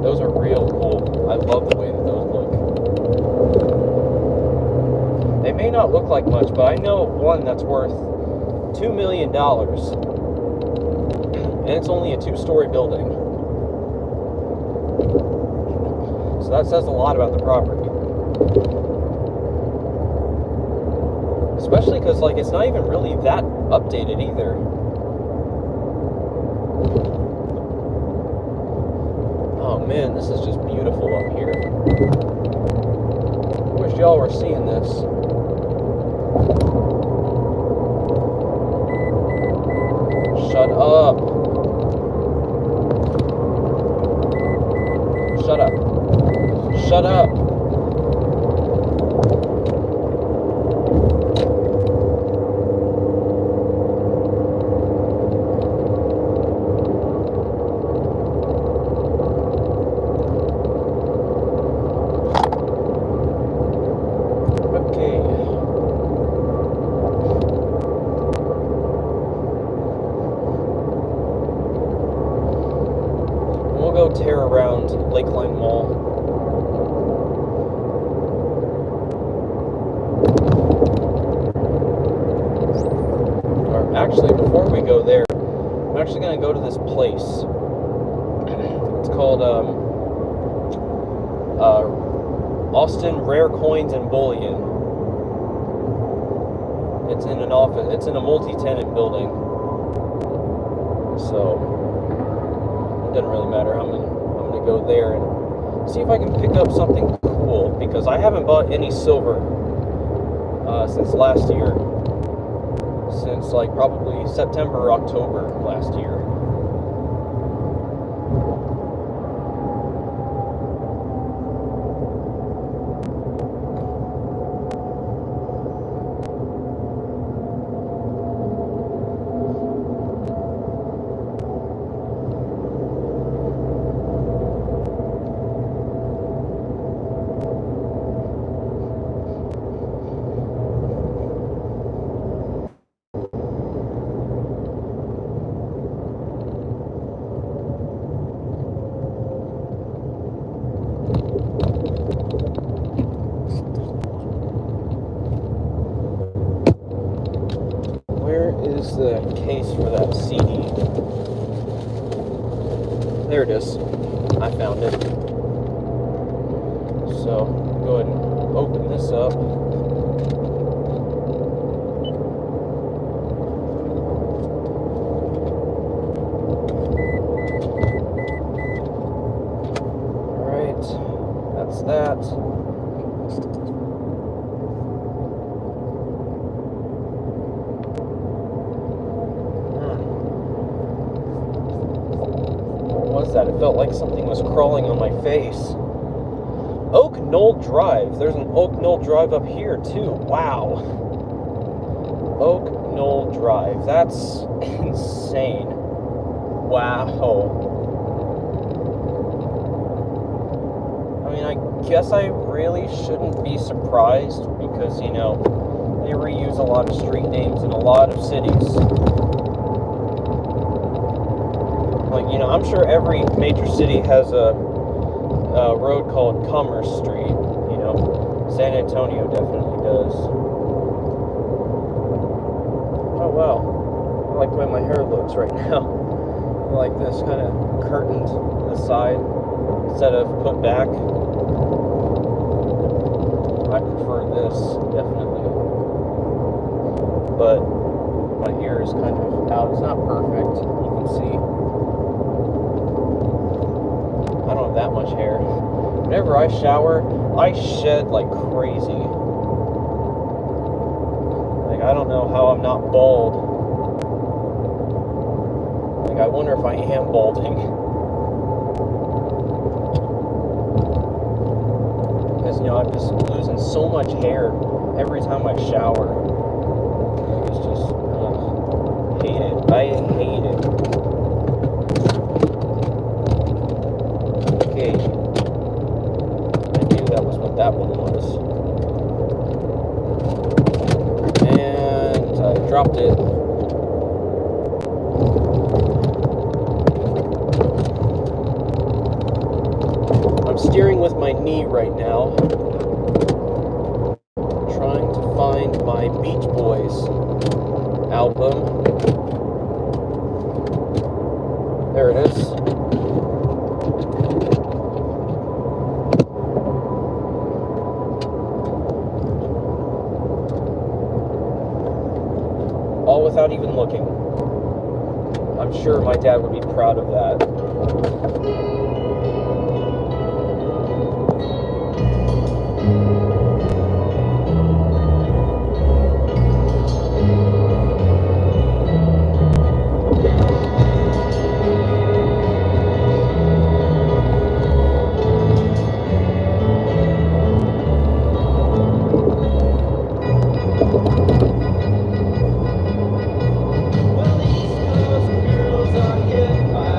Those are real cool. I love the way that those look. They may not look like much, but I know of one that's worth $2 million. And it's only a 2-story building. So that says a lot about the property. Especially because, it's not even really that updated either. Oh man, this is just beautiful up here. I wish y'all were seeing this. Shut up. Shut up. Shut up. go tear around Lakeline Mall. Or actually, before we go there, I'm actually going to go to this place. It's called Austin Rare Coins and Bullion. It's in an office. It's in a multi-tenant building. So it doesn't really matter. I'm gonna go there and see if I can pick up something cool, because I haven't bought any silver since last year. Since like probably September or October last year. Is the case for that CD. There it is. I found it. So, go ahead and open this up. Alright, that's that. That it felt like something was crawling on my face. Oak Knoll Drive. There's an Oak Knoll Drive up here too. Wow. Oak Knoll Drive. That's insane. Wow. I mean, I guess I really shouldn't be surprised, because, you know, they reuse a lot of street names in a lot of cities. Like, you know, I'm sure every major city has a road called Commerce Street, you know. San Antonio definitely does. Oh, wow. I like the way my hair looks right now. I like this kind of curtained to the side instead of put back. I prefer this, definitely. But my ear is kind of out. It's not perfect, you can see. I don't have that much hair. Whenever I shower, I shed like crazy. Like, I don't know how I'm not bald. Like, I wonder if I am balding. Because, you know, I'm just losing so much hair every time I shower. It's just, hate it. I hate it. Okay. I knew that was what that one was. And I dropped it. I'm steering with my knee right now, trying to find my Beach Boys album. There it is. All without even looking. I'm sure my dad would be proud of that. Well, these girls are getting by.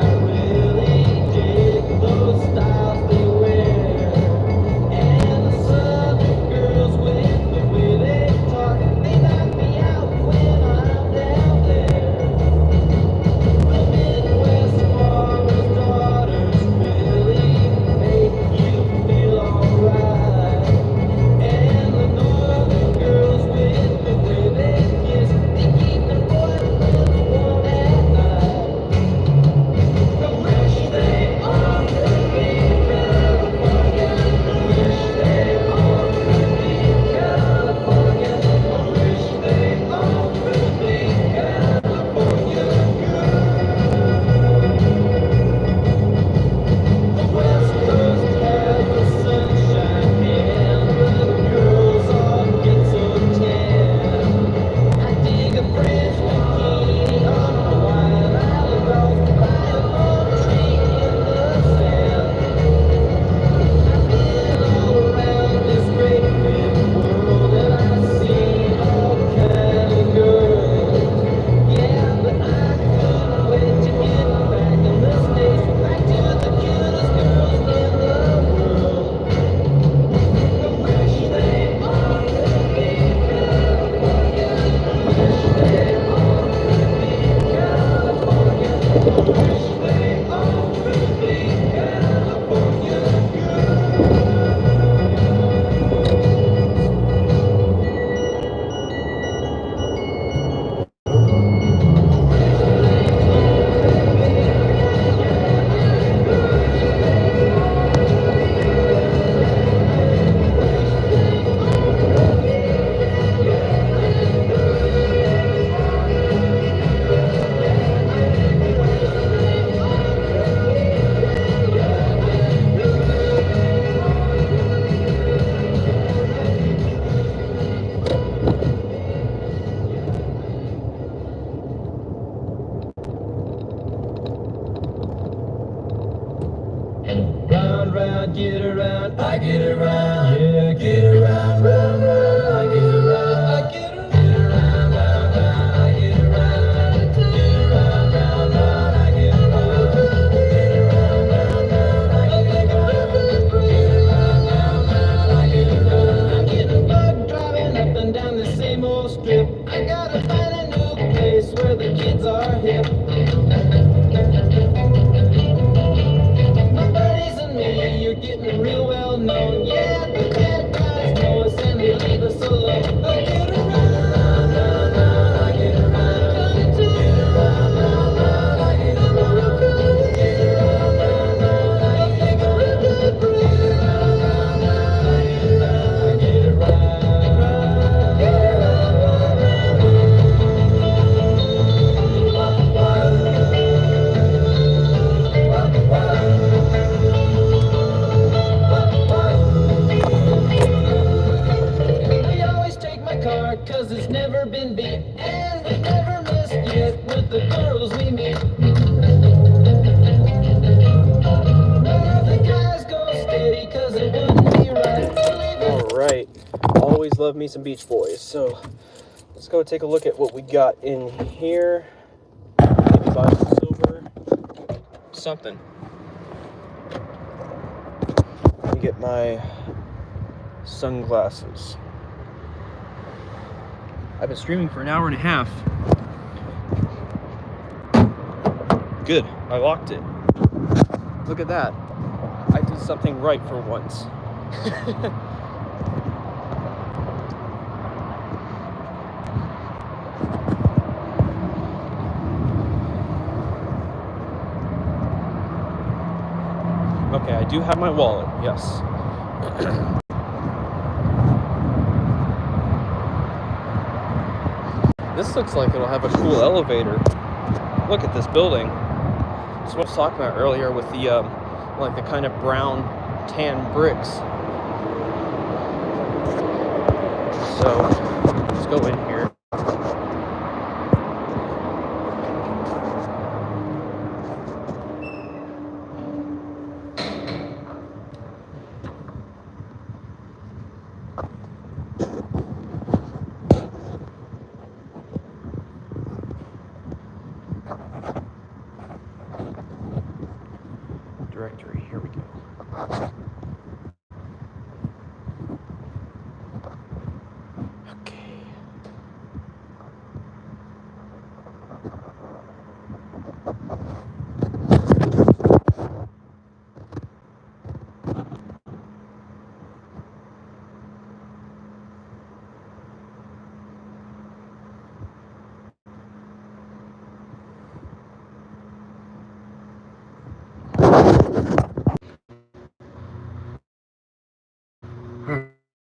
Round, round, get around, I get around. Yeah, get around, round, round, I get around. I get around, round, round, I get around. Get around, round, round, I get around. Get around, round, round, I get around. Get around, round, round, I get around. I'm getting bugged driving up and down the same old strip. I gotta find a new place where the kids are hip. My buddies and me, you're getting real well known. Yeah, the bad guys know us and they leave us alone. I get around, round, round, I get around. Get around, round, round, I get around. Get around, round, round, I get around. Get around, round, round, I get around. I get around. Get around, round, we always take my car, cause it's never been beat. And we've never missed yet with the girls we meet. None of the guys go steady, cause it wouldn't be right. Alright, always love me some Beach Boys. So let's go take a look at what we got in here. Maybe buy some silver. Something. Let me get my sunglasses. I've been streaming for an hour and a half. Good, I locked it. Look at that. I did something right for once. Okay, I do have my wallet, yes. This looks like it'll have a cool elevator. Look at this building. That's what I was talking about earlier with the like the kind of brown tan bricks. So let's go in here. Directory, here we go. Okay.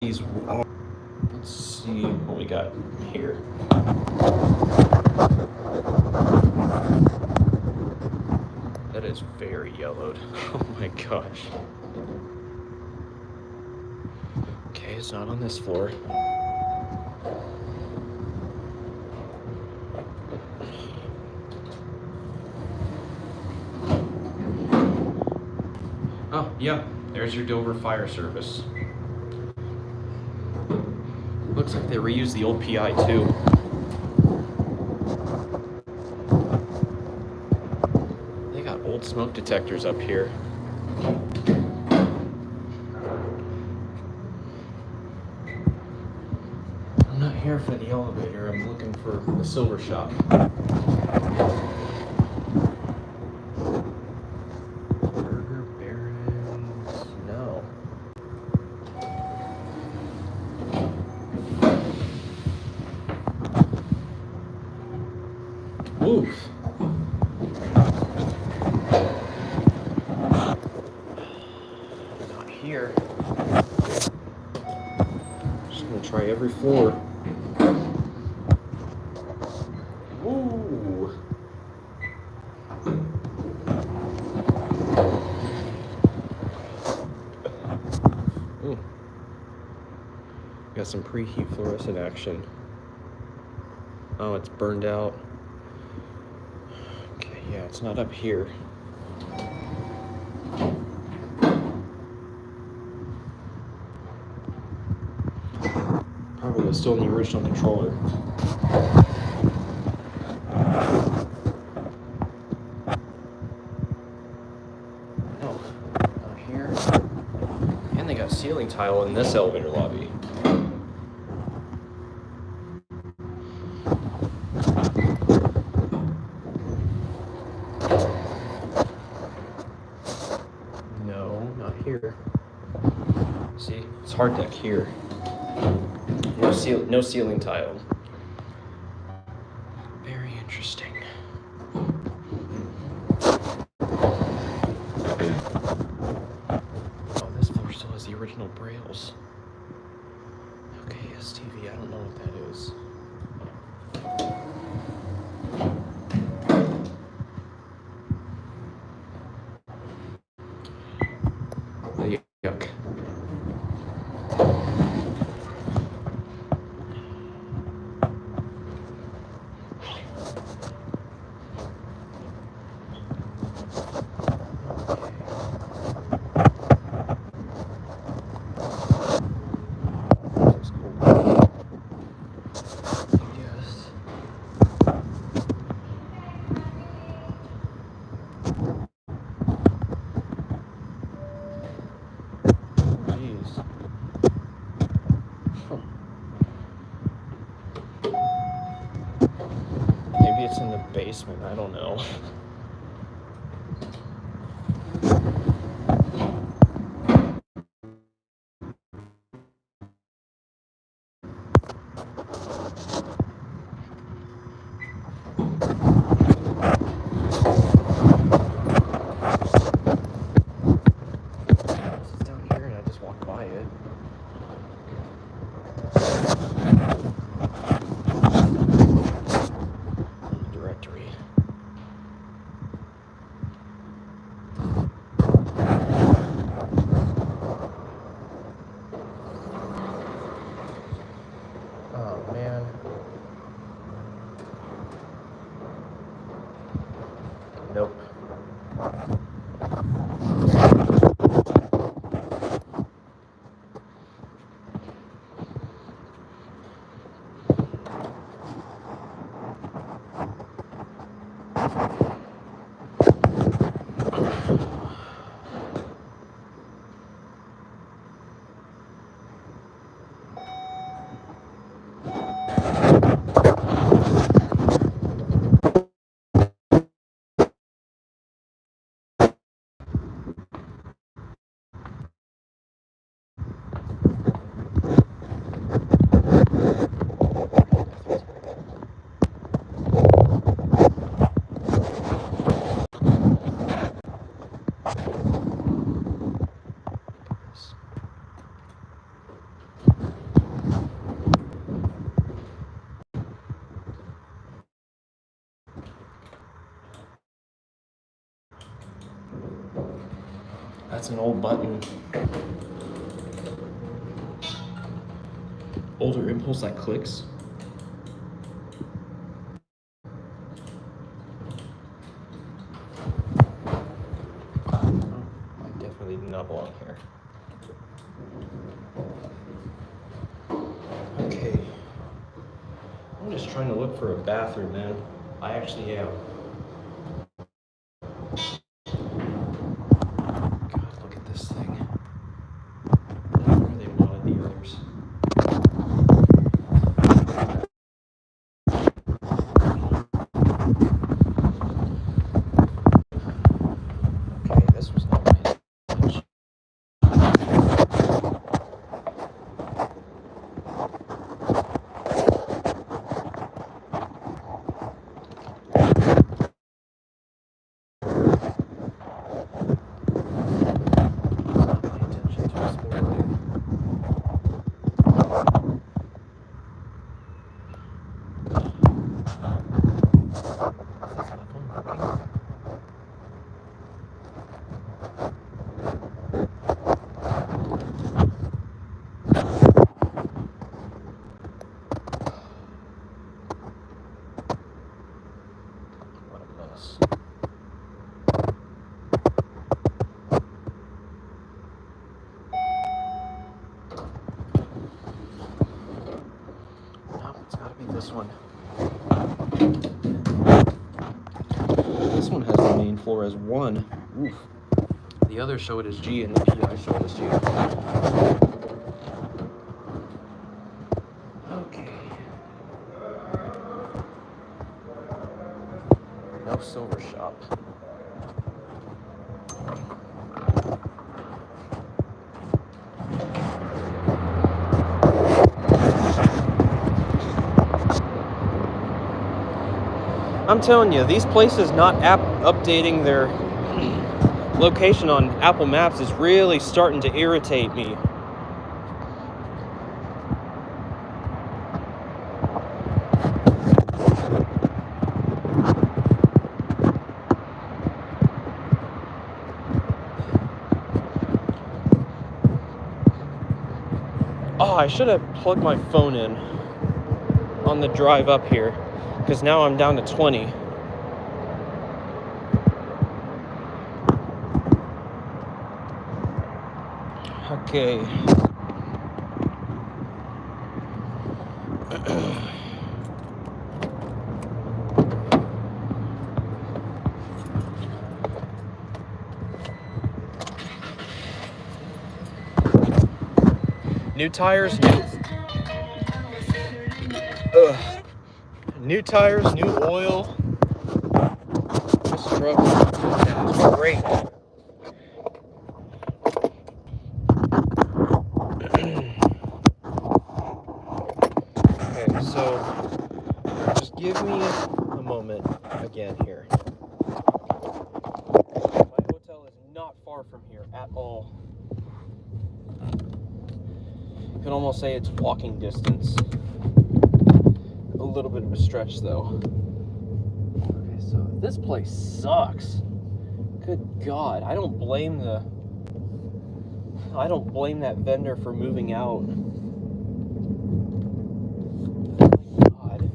These, let's see what we got here. That is very yellowed. Oh my gosh. Okay, it's not on this floor. Oh, yeah, there's your Dover Fire Service. Looks like they reused the old PI too. They got old smoke detectors up here. I'm not here for the elevator, I'm looking for the silver shop. Burger Barons, no. Oof. Not here. Just gonna try every floor. Ooh. Ooh. Got some preheat fluorescent action. Oh, it's burned out. Okay, yeah, it's not up here. it was still in the original controller. No, not here. And they got ceiling tile in this elevator lobby. No, not here. See, it's hard deck here. No ceiling tile. Very interesting. Oh, this floor still has the original brails. Okay, STV, I don't know what that is. Yuck. Looks cool. Yes. Jeez. Huh. Maybe it's in the basement, I don't know. This is down here and I just walked by it. Directory. Oh man. Nope. That's an old button. Older impulse that clicks. I definitely do not belong here. Okay. I'm just trying to look for a bathroom, man. I actually am. God, look at this thing. Where are they mounted the others? Okay, this was not my intention. this one. This one has the main floor as 1. Oof. The others show it as G, and the PI show it as G. Okay. No silver shop. I'm telling you, these places not updating their location on Apple Maps is really starting to irritate me. Oh, I should have plugged my phone in on the drive up here, because now I'm down to 20. Okay. New tires, new tires, new oil. This truck is great. Okay, so just give me a moment again here. My hotel is not far from here at all. You can almost say it's walking distance. A little bit of a stretch though. Okay, so this place sucks. Good God, I don't blame that vendor for moving out. God.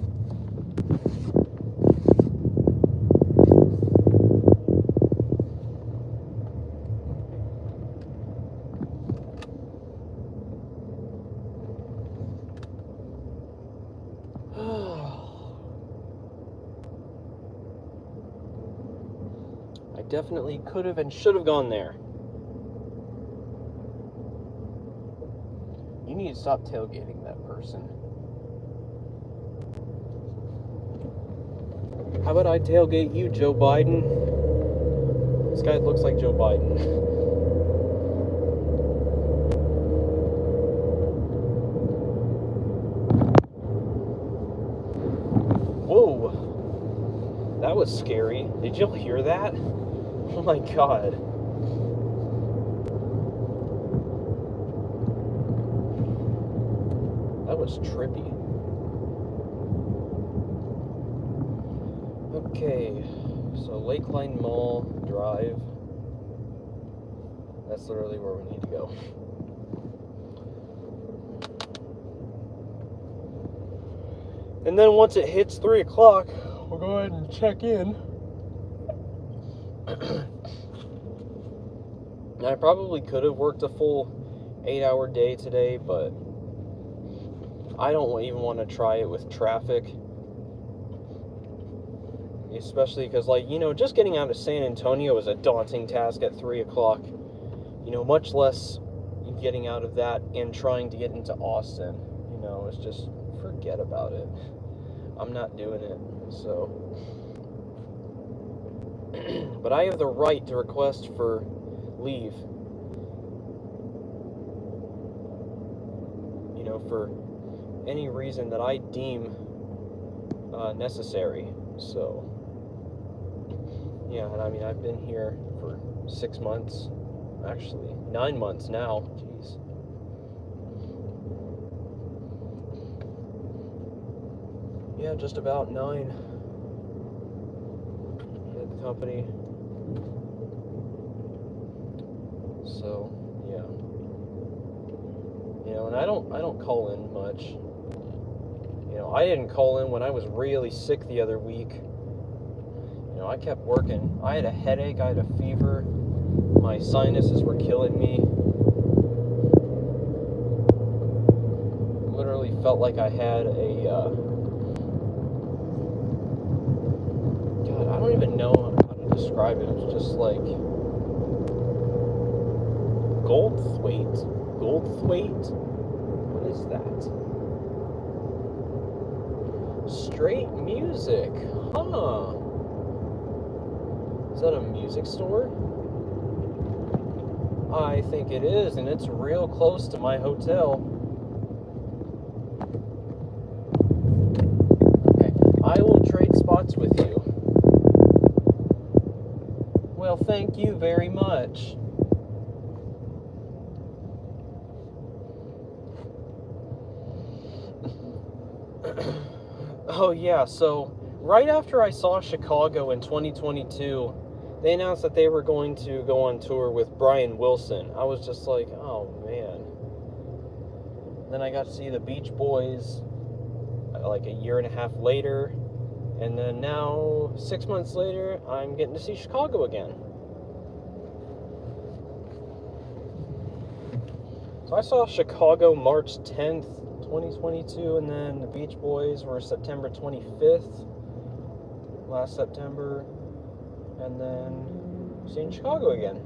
I definitely could have and should have gone there. You need to stop tailgating that person. How about I tailgate you, Joe Biden? This guy looks like Joe Biden. Whoa. That was scary. Did you hear that? Oh my God. That was trippy. Okay, so Lakeline Mall Drive. That's literally where we need to go. And then once it hits 3 o'clock, we'll go ahead and check in. I probably could have worked a full 8-hour day today, but I don't even want to try it with traffic. Especially because, like, you know, just getting out of San Antonio is a daunting task at 3 o'clock. You know, much less getting out of that and trying to get into Austin. You know, it's just, forget about it. I'm not doing it, so. But I have the right to request for leave. You know, for any reason that I deem necessary. So, yeah, and I mean, I've been here for 6 months. Actually, 9 months now. Jeez. Yeah, just about 9. At the company. So, yeah. You know, and I don't call in much. You know, I didn't call in when I was really sick the other week. You know, I kept working. I had a headache, I had a fever. My sinuses were killing me. Literally felt like I had a don't even know how to describe it. It's just like Goldthwait. Goldthwait? What is that? Straight music. Huh. Is that a music store? I think it is, and it's real close to my hotel. Okay, I will trade spots with you. Well, thank you very much. Oh yeah, so right after I saw Chicago in 2022, they announced that they were going to go on tour with Brian Wilson. I was just like, oh man. Then I got to see the Beach Boys like a year and a half later. And then now, 6 months later, I'm getting to see Chicago again. So I saw Chicago March 10th, 2022, and then the Beach Boys were September 25th, last September. And then seeing Chicago again.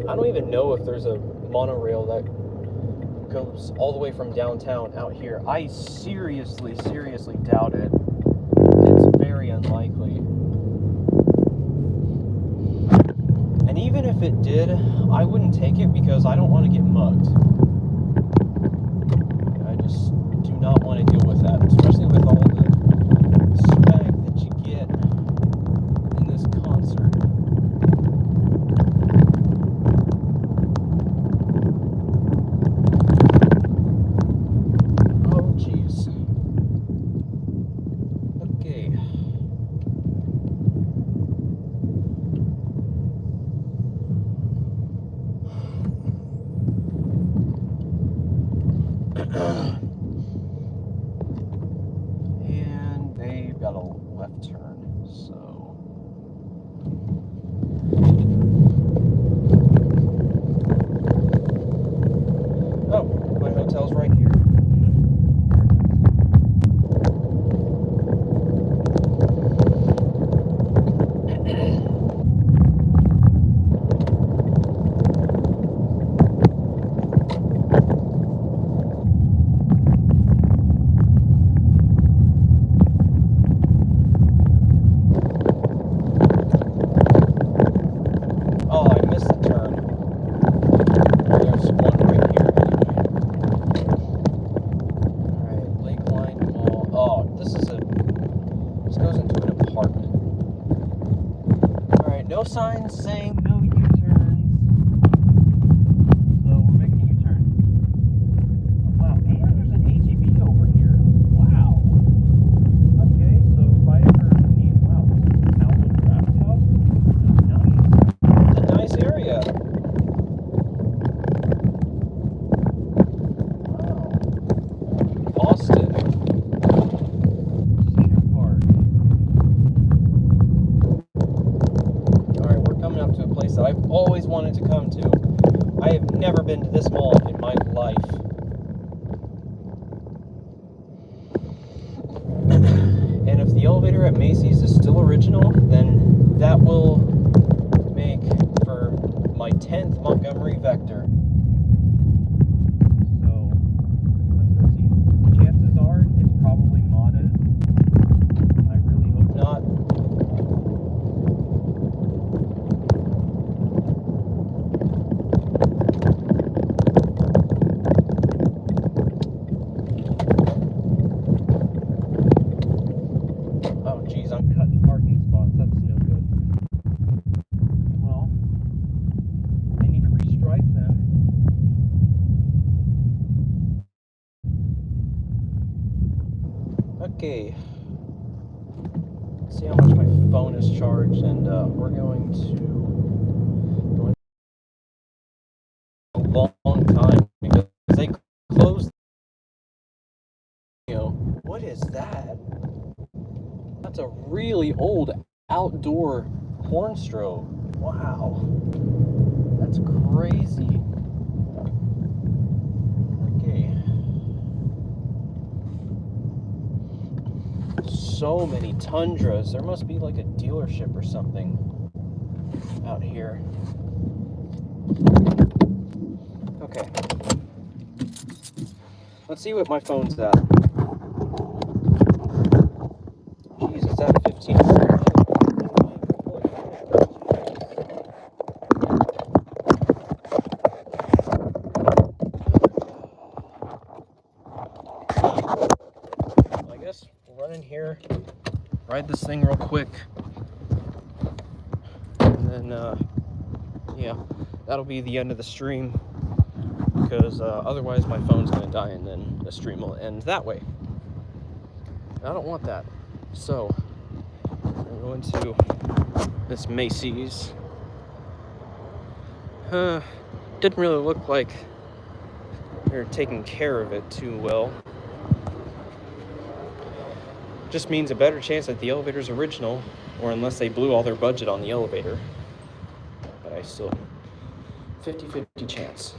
I don't even know if there's a monorail that goes all the way from downtown out here. I seriously doubt it. It's very unlikely. And even if it did, I wouldn't take it because I don't want to get mugged. I just do not want to deal with that, especially with all the swag that you get in this concert. Oh, jeez. Okay. And they've got a left turn, so. Oh, my hotel's right here. Oh, I missed the turn. There's one right here anyway. Alright, Lakeline Mall. Oh, this goes into an apartment. Alright, no signs saying no U-turns. So we're making a U-turn. Wow, and there's an AGV over here. Wow. Okay, so if I ever need, wow, Alvin Draft House? Nice. It's a nice area. Wow. Boston. Cedar Park. Alright, we're coming up to a place that I've always wanted to come to. I have never been to this mall in my life. And if the elevator at Macy's is still original, then that will make for my 10th Montgomery Vector. So, let's go see. Chances are it's probably modded. I really hope not. Oh, geez, I'm cutting parking spots. That's no good. Well, I need to restripe them. Okay. Let's see how much my phone is charged, and we're going to go in a long time because they closed. You know, what is that? That's a really old outdoor horn strobe. Wow. That's crazy. Okay. So many Tundras. There must be like a dealership or something out here. Okay. Let's see what my phone's at. Jeez, it's at 15. I guess we'll run in here, ride this thing real quick, and then, yeah, that'll be the end of the stream, because otherwise my phone's going to die and then the stream will end that way. I don't want that. So, we're going to this Macy's. Didn't really look like they're taking care of it too well. Just means a better chance that the elevator's original, or unless they blew all their budget on the elevator. But I still, 50-50 chance.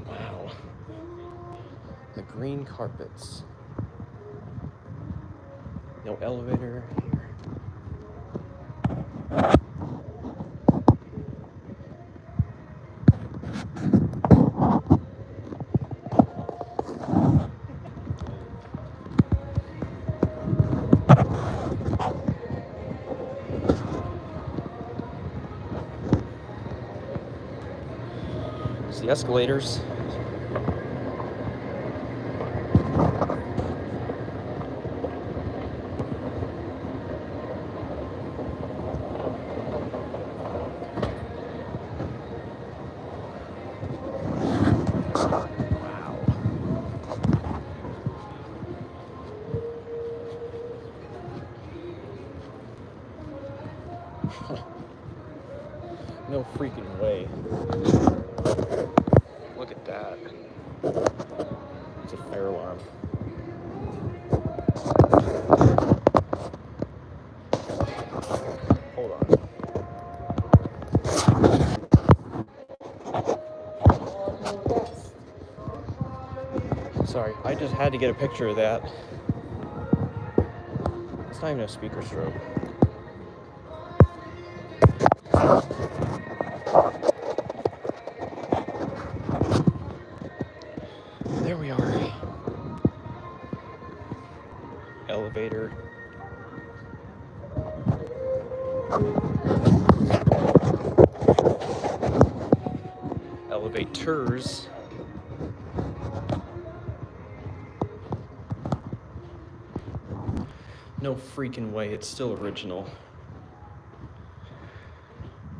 Wow. The green carpets. No elevator here. It's the escalators. No freaking way. Look at that. It's a fire alarm. Hold on. Sorry, I just had to get a picture of that. It's not even a speaker strobe. There we are. Elevator. Elevators. No freaking way, it's still original.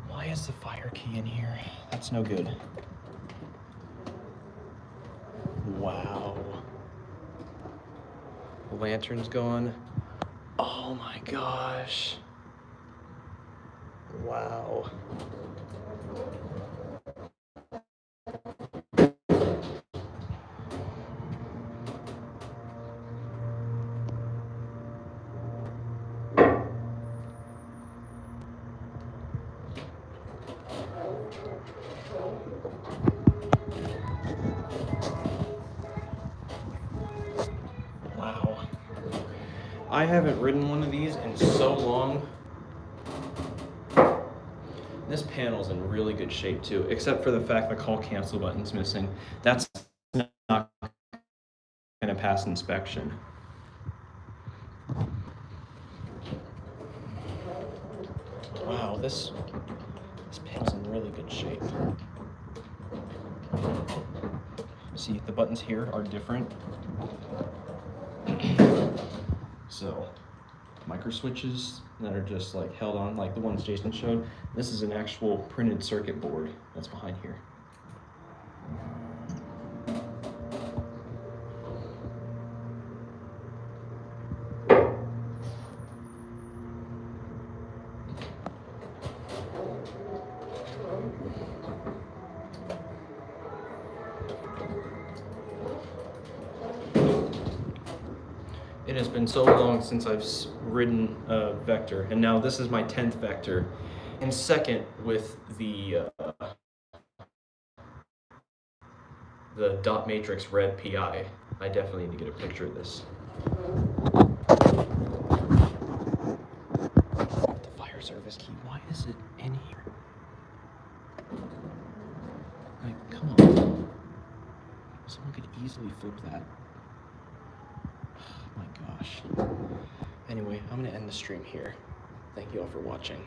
Why is the fire key in here? That's no good. Wow. The lantern's gone. Oh my gosh. Wow. Wow. I haven't ridden one of these in so long. This panel's in really good shape too, except for the fact the call cancel button's missing. That's not gonna pass inspection. Wow, this panel's in really good shape. See, the buttons here are different. So, micro switches that are just like held on, like the ones Jason showed. This is an actual printed circuit board that's behind here. It has been so long since I've ridden a vector, and now this is my 10th vector. And second with the dot matrix red PI. I definitely need to get a picture of this. The fire service key, why is it in here? Like, come on. Someone could easily flip that. Oh my gosh. Anyway, I'm gonna end the stream here. Thank you all for watching.